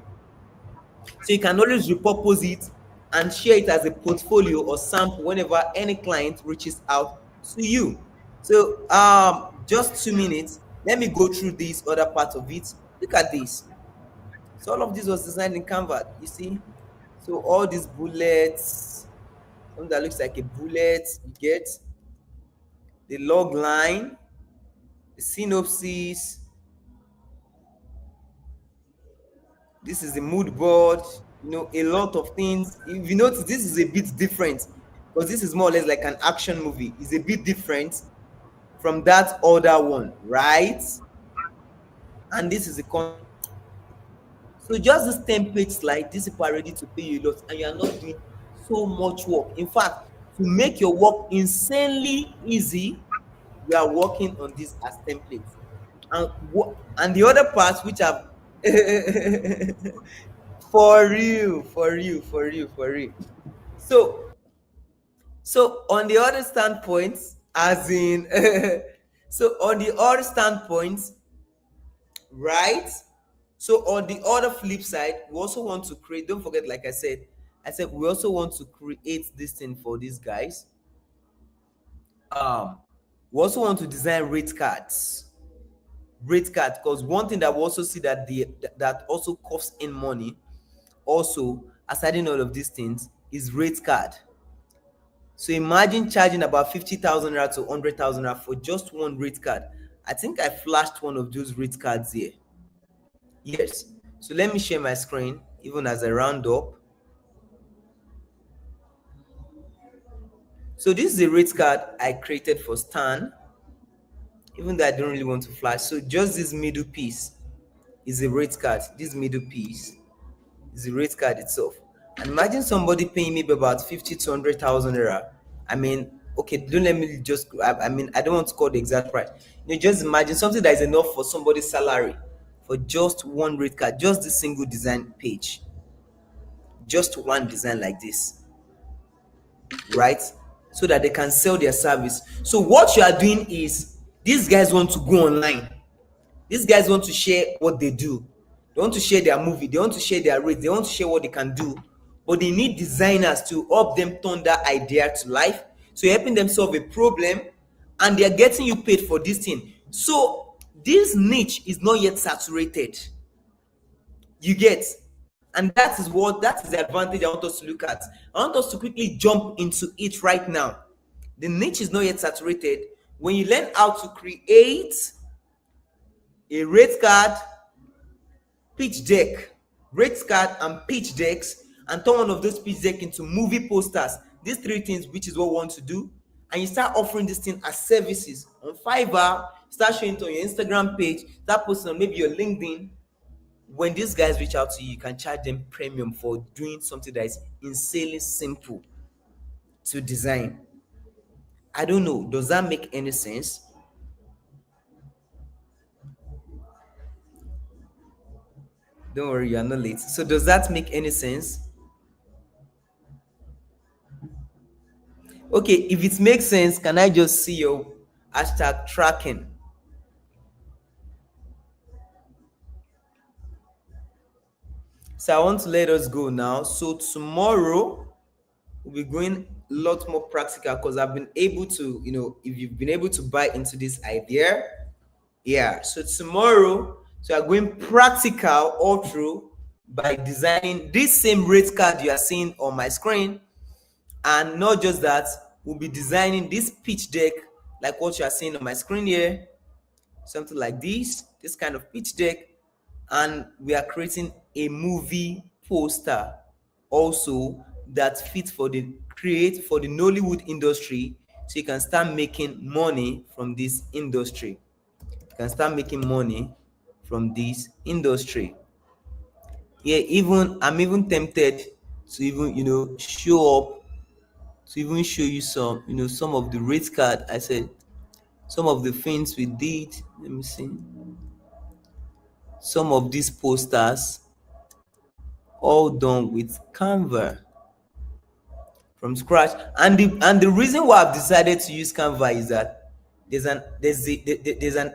Speaker 2: So you can always repurpose it and share it as a portfolio or sample whenever any client reaches out to you. So just 2 minutes. Let me go through this other part of it. Look at this. So all of this was designed in Canva. You see? So all these bullets, something that looks like a bullet, you get the log line, the synopsis. This is the mood board, a lot of things. If you notice, this is a bit different because this is more or less like an action movie. It's a bit different from that other one, right? And this is the so just this template slide, these people are ready to pay you a lot and you are not doing so much work. In fact, to make your work insanely easy, we are working on this as templates. And the other part which I've for real, for real, for real, for real. So on the other standpoint, as in so on the other standpoint, right? So on the other flip side, we also want to create, don't forget, like I said we also want to create this thing for these guys. We also want to design rate cards, because one thing that we also see that also costs in money, also aside in all of these things, is rate card. So imagine charging about 50,000 naira to 100,000 naira for just one rate card. I think I flashed one of those rate cards here. Yes. So let me share my screen, even as a round up. So this is a rate card I created for Stan, even though I don't really want to flash. So just this middle piece is a rate card. This middle piece is the rate card itself. And imagine somebody paying me about 50 to 100,000 naira. I mean, okay, don't let me just, I mean, I don't want to call the exact price. Just imagine something that is enough for somebody's salary for just one rate card, just this single design page, just one design like this, right? so that they can sell their service. So what you are doing is, these guys want to go online. These guys want to share what they do. They want to share their movie. They want to share their rates. They want to share what they can do. But they need designers to help them turn that idea to life. So you're helping them solve a problem, and they're getting you paid for this thing. So this niche is not yet saturated. You get? And that is the advantage I want us to look at. I want us to quickly jump into it right now. The niche is not yet saturated. When you learn how to create a rate card, pitch deck, rate card and pitch decks, and turn one of those pitch deck into movie posters, these three things, which is what we want to do, and you start offering this thing as services on Fiverr, start showing it on your Instagram page, start posting on maybe your LinkedIn. When these guys reach out to you, you can charge them premium for doing something that is insanely simple to design. I don't know, does that make any sense? Don't worry, you are not late. So does that make any sense? Okay, if it makes sense, can I just see your hashtag tracking? So I want to let us go now. So tomorrow we'll be going a lot more practical, because I've been able to, if you've been able to buy into this idea, yeah. So tomorrow, so I'm going practical all through by designing this same rate card you are seeing on my screen. And not just that, we'll be designing this pitch deck like what you are seeing on my screen here, something like this kind of pitch deck. And we are creating a movie poster also that fits for the Nollywood industry, so you can start making money from this industry. Yeah, I'm even tempted to even show up, to even show you some of the rate card. I said some of the things we did. Let me see. Some of these posters all done with Canva from scratch. And the reason why I've decided to use Canva is that there's an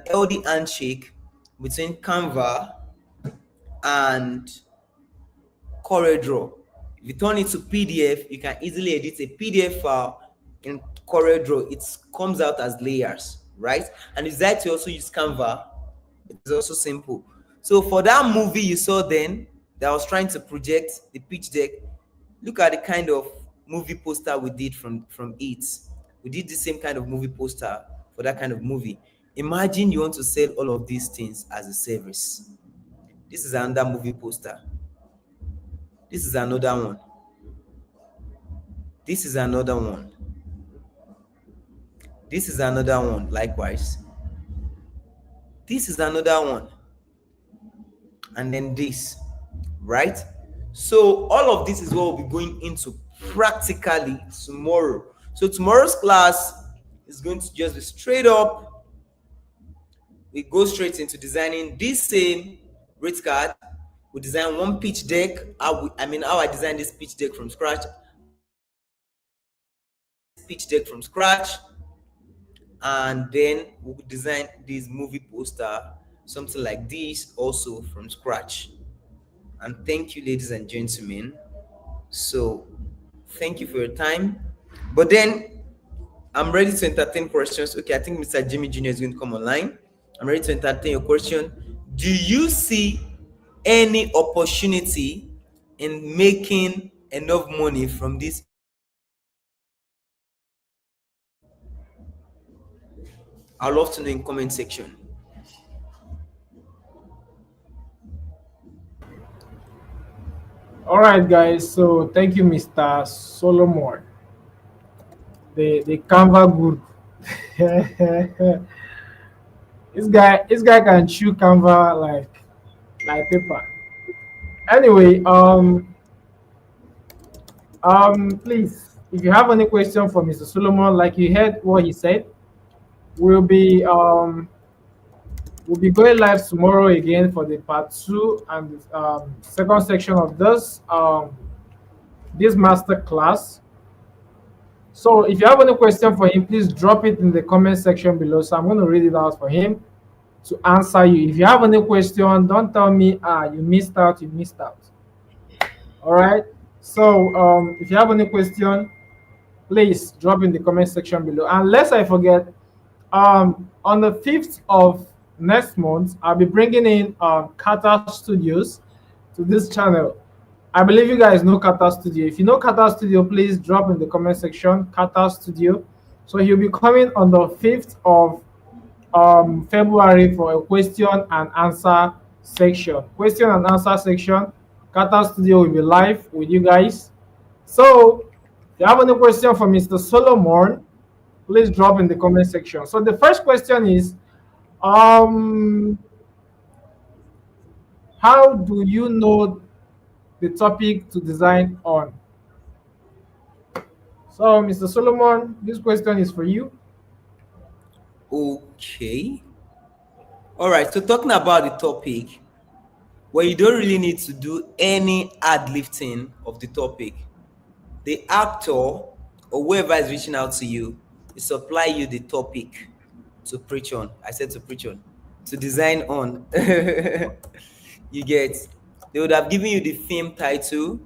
Speaker 2: healthy handshake between Canva and CorelDRAW. If you turn it to PDF, you can easily edit a PDF file in CorelDRAW. It comes out as layers, right? And if that you also use Canva, it's also simple. So for that movie you saw then, that I was trying to project the pitch deck, look at the kind of movie poster we did from it. We did the same kind of movie poster for that kind of movie. Imagine you want to sell all of these things as a service. This is another movie poster. This is another one. This is another one. This is another one, likewise. This is another one. And then this, right? So all of this is what we'll be going into practically tomorrow. So tomorrow's class is going to just be straight up. We go straight into designing this same rate card. We design one pitch deck. How I designed this pitch deck from scratch. And then we'll design this movie poster, something like this, also from scratch. And thank you, ladies and gentlemen. So thank you for your time. But then I'm ready to entertain questions. Okay, I think Mr. Jimmy Jr. is going to come online. I'm ready to entertain your question. Do you see any opportunity in making enough money from this? I'd love to know in comment section.
Speaker 1: All right, guys. So thank you, Mr. Solomon, the Canva group. This guy can chew Canva like paper. Anyway, please, if you have any question for Mr. Solomon, like you heard what he said, we'll be going live tomorrow again for the part 2 and second section of this master class. So if you have any question for him, please drop it in the comment section below. So I'm going to read it out for him to answer you. If you have any question, don't tell me, you missed out, you missed out. All right. So if you have any question, please drop in the comment section below. And lest I forget, on the 5th of next month, I'll be bringing in Kata Studios to this channel. I believe you guys know Kata Studio. If you know Kata Studio, please drop in the comment section Kata Studio. So he'll be coming on the 5th of February for a question and answer section. Question and answer section. Kata Studio will be live with you guys. So if you have any question for Mr. Solomon, please drop in the comment section. So the first question is, um, how do you know the topic to design on? So, Mr. Solomon, this question is for you.
Speaker 2: Okay. All right. So talking about the topic, well, you don't really need to do any hard lifting of the topic. The actor or whoever is reaching out to you will supply you the topic to preach on. I said to preach on, to design on. You get, they would have given you the film title,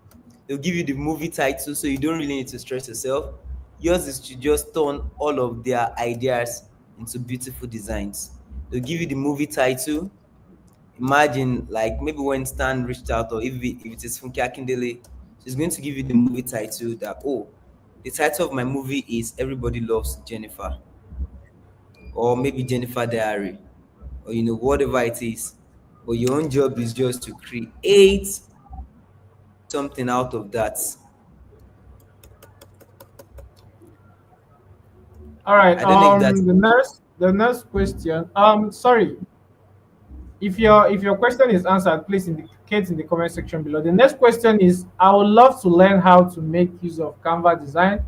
Speaker 2: they'll give you the movie title, so you don't really need to stress yourself. Yours is to just turn all of their ideas into beautiful designs. They'll give you the movie title. Imagine, like, maybe when Stan reached out, or if it is Funke Akindele, she's going to give you the movie title that, oh, the title of my movie is Everybody Loves Jennifer, or maybe Jennifer Diary, or whatever it is. But your own job is just to create something out of that.
Speaker 1: All right.
Speaker 2: I don't know if that's
Speaker 1: The next question. Sorry. If your question is answered, please indicate in the comment section below. The next question is, I would love to learn how to make use of Canva design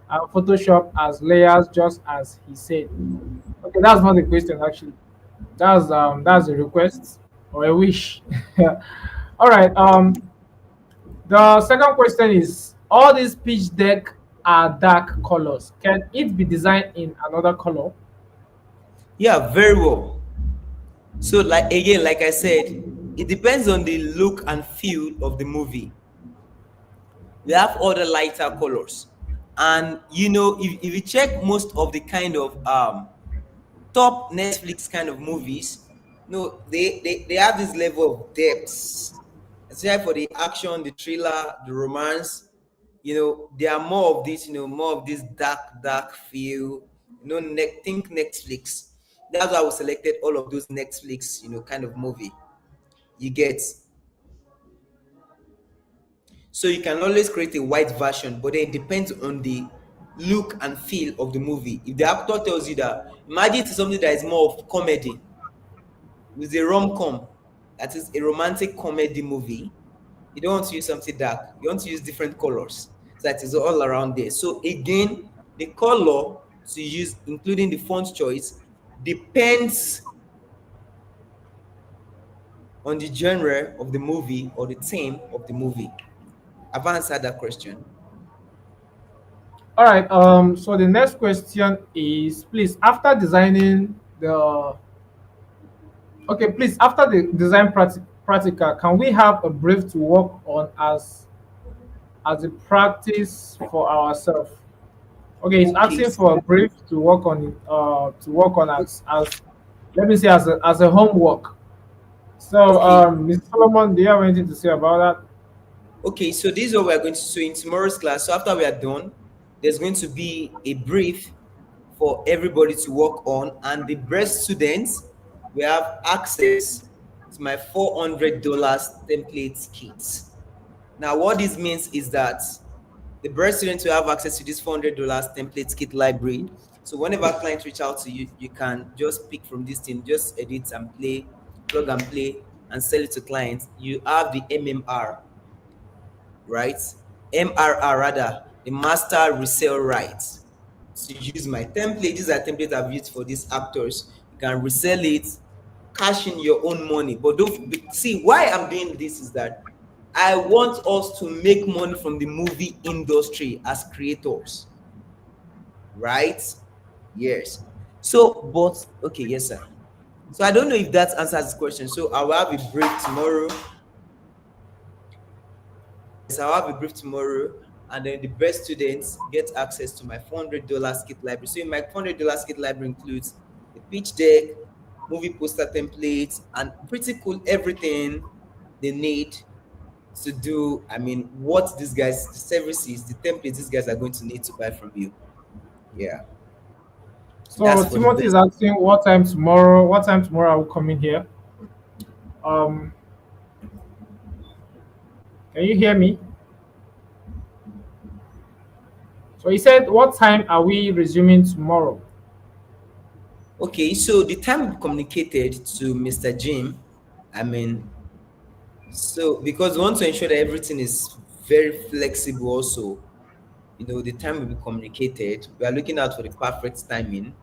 Speaker 1: and Photoshop as layers, just as he said. Okay, that's not the question actually. That's a request or a wish. All right. The second question is, all these pitch deck are dark colors. Can it be designed in another color?
Speaker 2: Yeah, very well. So, like again, like I said, it depends on the look and feel of the movie. We have other lighter colors, and if you check most of the kind of top Netflix kind of movies, no, they have this level of depth, especially for the action, the thriller, the romance. They are more of this, more of this dark feel. Think Netflix. That's why we selected all of those Netflix, kind of movie. You get. So you can always create a white version, but then it depends on the look and feel of the movie. If the actor tells you that, imagine it's something that is more of comedy, with a rom-com, that is a romantic comedy movie. You don't want to use something dark. You want to use different colors. So that is all around there. So again, the color to use, including the font choice, depends on the genre of the movie or the theme of the movie. I've answered that question.
Speaker 1: All right. So the next question is, please, after designing the please, after the design practical, can we have a brief to work on as a practice for ourselves? Okay, it's
Speaker 2: Okay.
Speaker 1: asking for a brief to work on it, as let me say, as a homework. So,
Speaker 2: Okay.
Speaker 1: Mr. Solomon, do you have anything to say about that?
Speaker 2: Okay, so this is what we're going to do in tomorrow's class. So after we are done, there's going to be a brief for everybody to work on, and the best students will have access to my $400 template kit. Now, what this means is that the best students will have access to this $400 template kit library. So whenever clients reach out to you, you can just pick from this thing, just edit and play, plug and play, and sell it to clients. You have the MMR, right? MRR rather, the master resale rights. So you use my template. These are templates I've used for these actors. You can resell it, cash in your own money. But don't see why I'm doing this is that I want us to make money from the movie industry as creators. right? Yes. So, but okay, yes, sir. So I don't know if that answers the question. So I will have a brief tomorrow. Yes, I'll have a brief tomorrow, and then the best students get access to my $400 kit library. So in my $400 kit library includes the pitch deck, movie poster templates, and pretty cool everything they need to do. I mean, what these guys, the services, the templates these guys are going to need to buy from you. Yeah,
Speaker 1: So
Speaker 2: that's for the
Speaker 1: Timothy is
Speaker 2: best.
Speaker 1: asking what time tomorrow. What time tomorrow I will come in here? Um, can you hear me? So he said, what time are we resuming tomorrow?
Speaker 2: Okay, so the time we communicated to Mr. Jim, I mean, so because we want to ensure that everything is very flexible also, the time will be communicated. We are looking out for the perfect timing,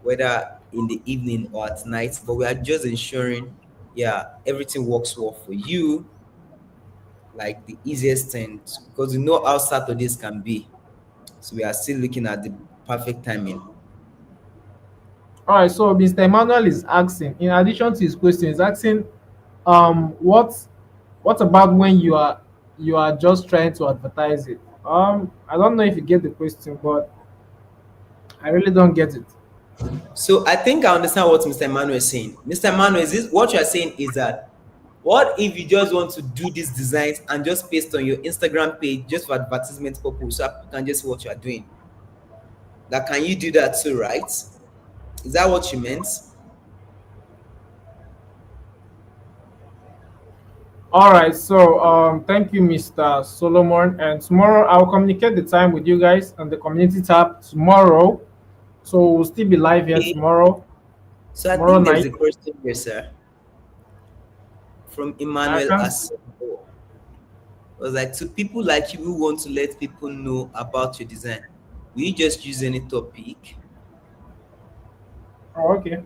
Speaker 2: whether in the evening or at night, but we are just ensuring, yeah, everything works well for you, like the easiest thing, because you know how Saturdays can be. So we are still looking at the perfect timing.
Speaker 1: All right. So Mr. Emmanuel is asking, in addition to his question, is asking, what about when you are just trying to advertise it? I don't know if you get the question, but I really don't get it.
Speaker 2: So I think I understand what Mr. Emmanuel is saying. Mr. Emmanuel, is this what you are saying is that what if you just want to do these designs and just paste on your Instagram page just for advertisement purpose so people can just see what you are doing? That can you do that too, right? Is that what you meant?
Speaker 1: All right. So thank you, Mr. Solomon. And tomorrow I'll communicate the time with you guys on the community tab tomorrow. So we'll still be live here
Speaker 2: Okay.
Speaker 1: tomorrow,
Speaker 2: So I
Speaker 1: tomorrow
Speaker 2: think there's
Speaker 1: night.
Speaker 2: a question here, sir, from
Speaker 1: I
Speaker 2: Emmanuel
Speaker 1: can't.
Speaker 2: As. Was like, to people like you who want to let people know about your design, will you just use any topic?
Speaker 1: Oh, okay.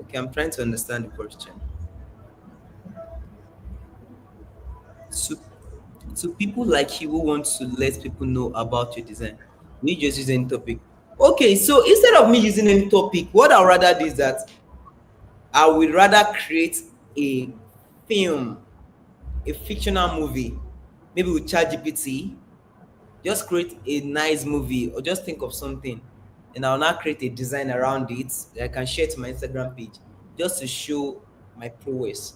Speaker 2: Okay, I'm trying to understand the question. So, to people like you who want to let people know about your design, will you just use any topic? Okay, so instead of me using any topic, what I'd rather do is that I would rather create a film, a fictional movie, maybe with ChatGPT. Just create a nice movie or just think of something, and I'll now create a design around it that I can share to my Instagram page just to show my prowess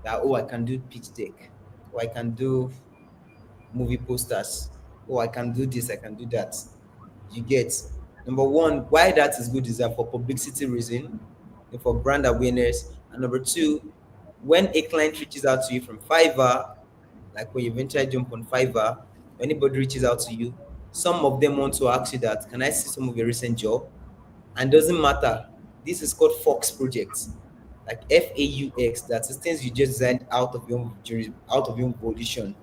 Speaker 2: that, oh, I can do pitch deck, or I can do movie posters, or I can do this, I can do that. You get. Number one, why that is good is that for publicity reason and for brand awareness. And number two, when a client reaches out to you from Fiverr, like when you eventually jump on Fiverr, anybody reaches out to you, some of them want to ask you that, can I see some of your recent job? And doesn't matter. This is called Fox projects, like FAUX. That's the things you just designed out of your own volition.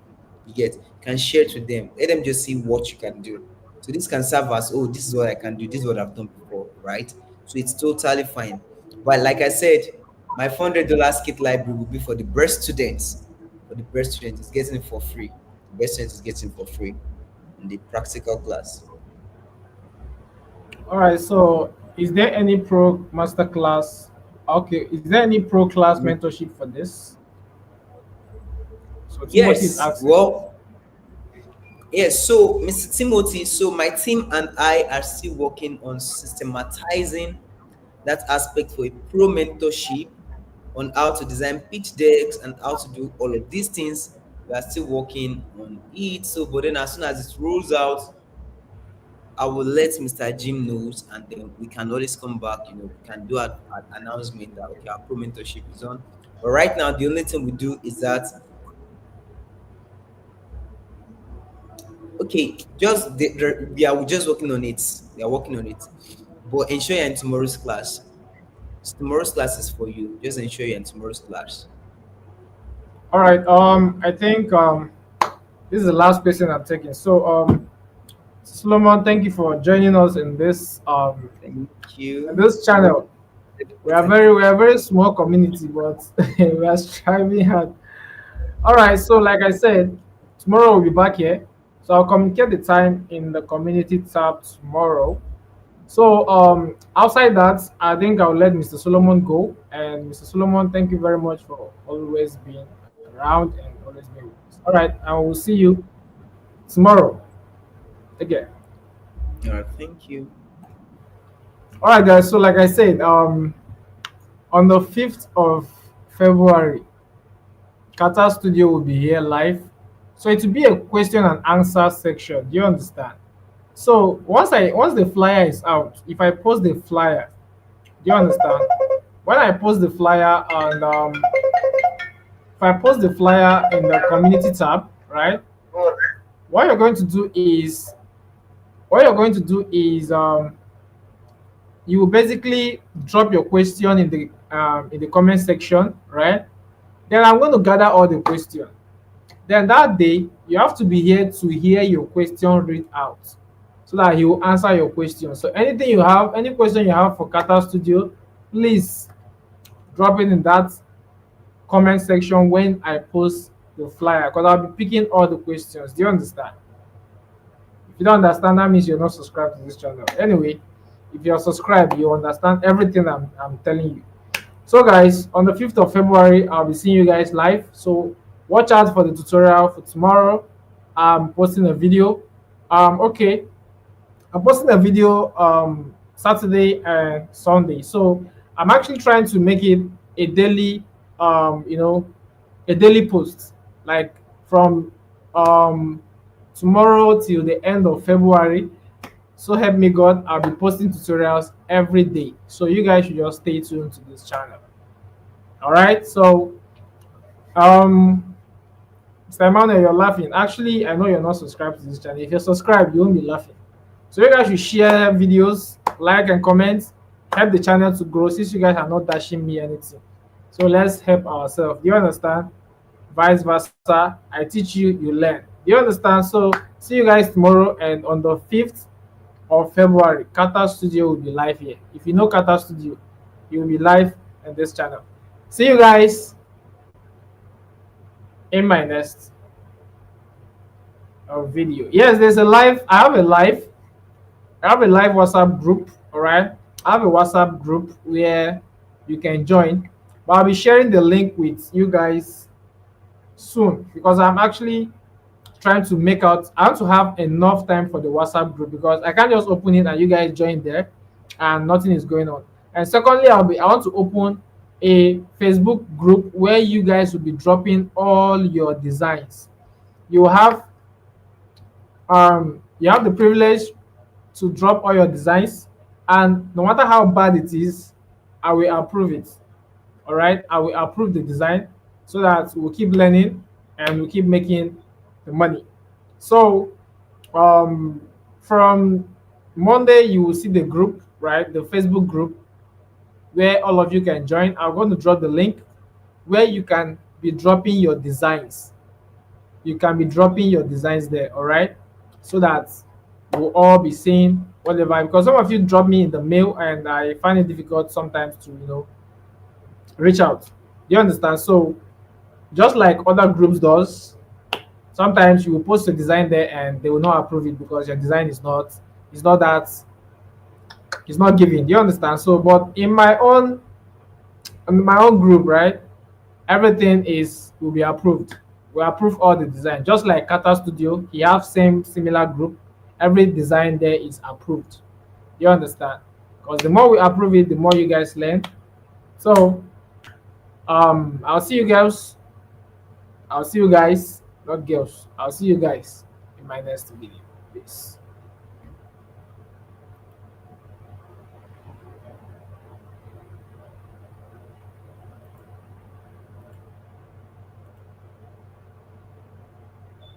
Speaker 2: You get, can share it with them. Let them just see what you can do. So this can serve as, oh, this is what I can do. This is what I've done before, right? So it's totally fine. But like I said, my $400 kit library will be for the best students. For the best students, it's getting it for free. The best student is getting it for free in the practical class.
Speaker 1: All right. So is there any pro master class? Okay. Is there any pro class mentorship for this? So Timothy is
Speaker 2: Yes.
Speaker 1: asking.
Speaker 2: Well, yes. So, Mr. Timothy, so my team and I are still working on systematizing that aspect for a pro mentorship on how to design pitch decks and how to do all of these things. We are still working on it. So, but then as soon as it rolls out, I will let Mr. Jim knows, and then we can always come back. We can do an announcement that, okay, our pro mentorship is on. But right now, the only thing we do is that, okay, just we are just working on it. We are working on it. But ensure you're in tomorrow's class. Tomorrow's class is for you. Just ensure you're in tomorrow's class.
Speaker 1: All right. I think this is the last question I'm taking. So Solomon, thank you for joining us
Speaker 2: Thank
Speaker 1: in
Speaker 2: you.
Speaker 1: this channel. We are a very small community, but we are striving hard. All right. So like I said, tomorrow we'll be back here. So I'll communicate the time in the community tab tomorrow. So outside that, I think I'll let Mr. Solomon go. And Mr. Solomon, thank you very much for always being around and always being with us. All right, I will see you tomorrow. Again.
Speaker 2: All right, thank you.
Speaker 1: All right, guys. So like I said, on the 5th of February, Qatar Studio will be here live. So it will be a question and answer section. Do you understand? So once the flyer is out, if I post the flyer, do you understand? When I post the flyer and if I post the flyer in the community tab, right? What you're going to do is what you're going to do is you will basically drop your question in the comment section, right? Then I'm going to gather all the questions. Then that day, you have to be here to hear your question read out so that he will answer your question. So anything you have, any question you have for Qatar Studio, please drop it in that comment section when I post the flyer because I'll be picking all the questions. Do you understand? If you don't understand, that means you're not subscribed to this channel. Anyway, if you're subscribed, you understand everything I'm telling you. So guys, on the 5th of February, I'll be seeing you guys live. So watch out for the tutorial for tomorrow. I'm posting a video. Okay, I'm posting a video Saturday and Sunday. So I'm actually trying to make it a daily, you know, a daily post, like from um tomorrow till the end of February. So help me God, I'll be posting tutorials every day. So you guys should just stay tuned to this channel. All right. So um Mr. Emmanuel, you're laughing. Actually, I know you're not subscribed to this channel. If you're subscribed, you won't be laughing. So you guys should share videos, like and comment, help the channel to grow since you guys are not dashing me anything. So let's help ourselves. Do you understand? Vice versa. I teach you, you learn. Do you understand? So see you guys tomorrow and on the 5th of February, Qatar Studio will be live here. If you know Qatar Studio, you will be live on this channel. See you guys in my next video. Yes, there's a live. I have a live WhatsApp group. All right. I have a WhatsApp group where you can join. But I'll be sharing the link with you guys soon because I'm actually trying to make out. I want to have enough time for the WhatsApp group because I can't just open it and you guys join there and nothing is going on. And secondly, I want to open a Facebook group where you guys will be dropping all your designs. You have you have the privilege to drop all your designs, and no matter how bad it is, I will approve it. All right, I will approve the design so that we'll keep learning and we'll keep making the money. So um from Monday you will see the group, right? The Facebook group where all of you can join. I'm going to drop the link where you can be dropping your designs. You can be dropping your designs there, all right? So that we'll all be seeing whatever. Because some of you drop me in the mail and I find it difficult sometimes to, reach out. You understand? So just like other groups does, sometimes you will post a design there and they will not approve it because your design is not that it's not giving. Do you understand? So but in my own group, right? Everything is will be approved. We approve all the design. Just like Kata Studio, he have same similar group. Every design there is approved. You understand? Because the more we approve it, the more you guys learn. So I'll see you guys. I'll see you guys, not girls. I'll see you guys in my next video. Peace.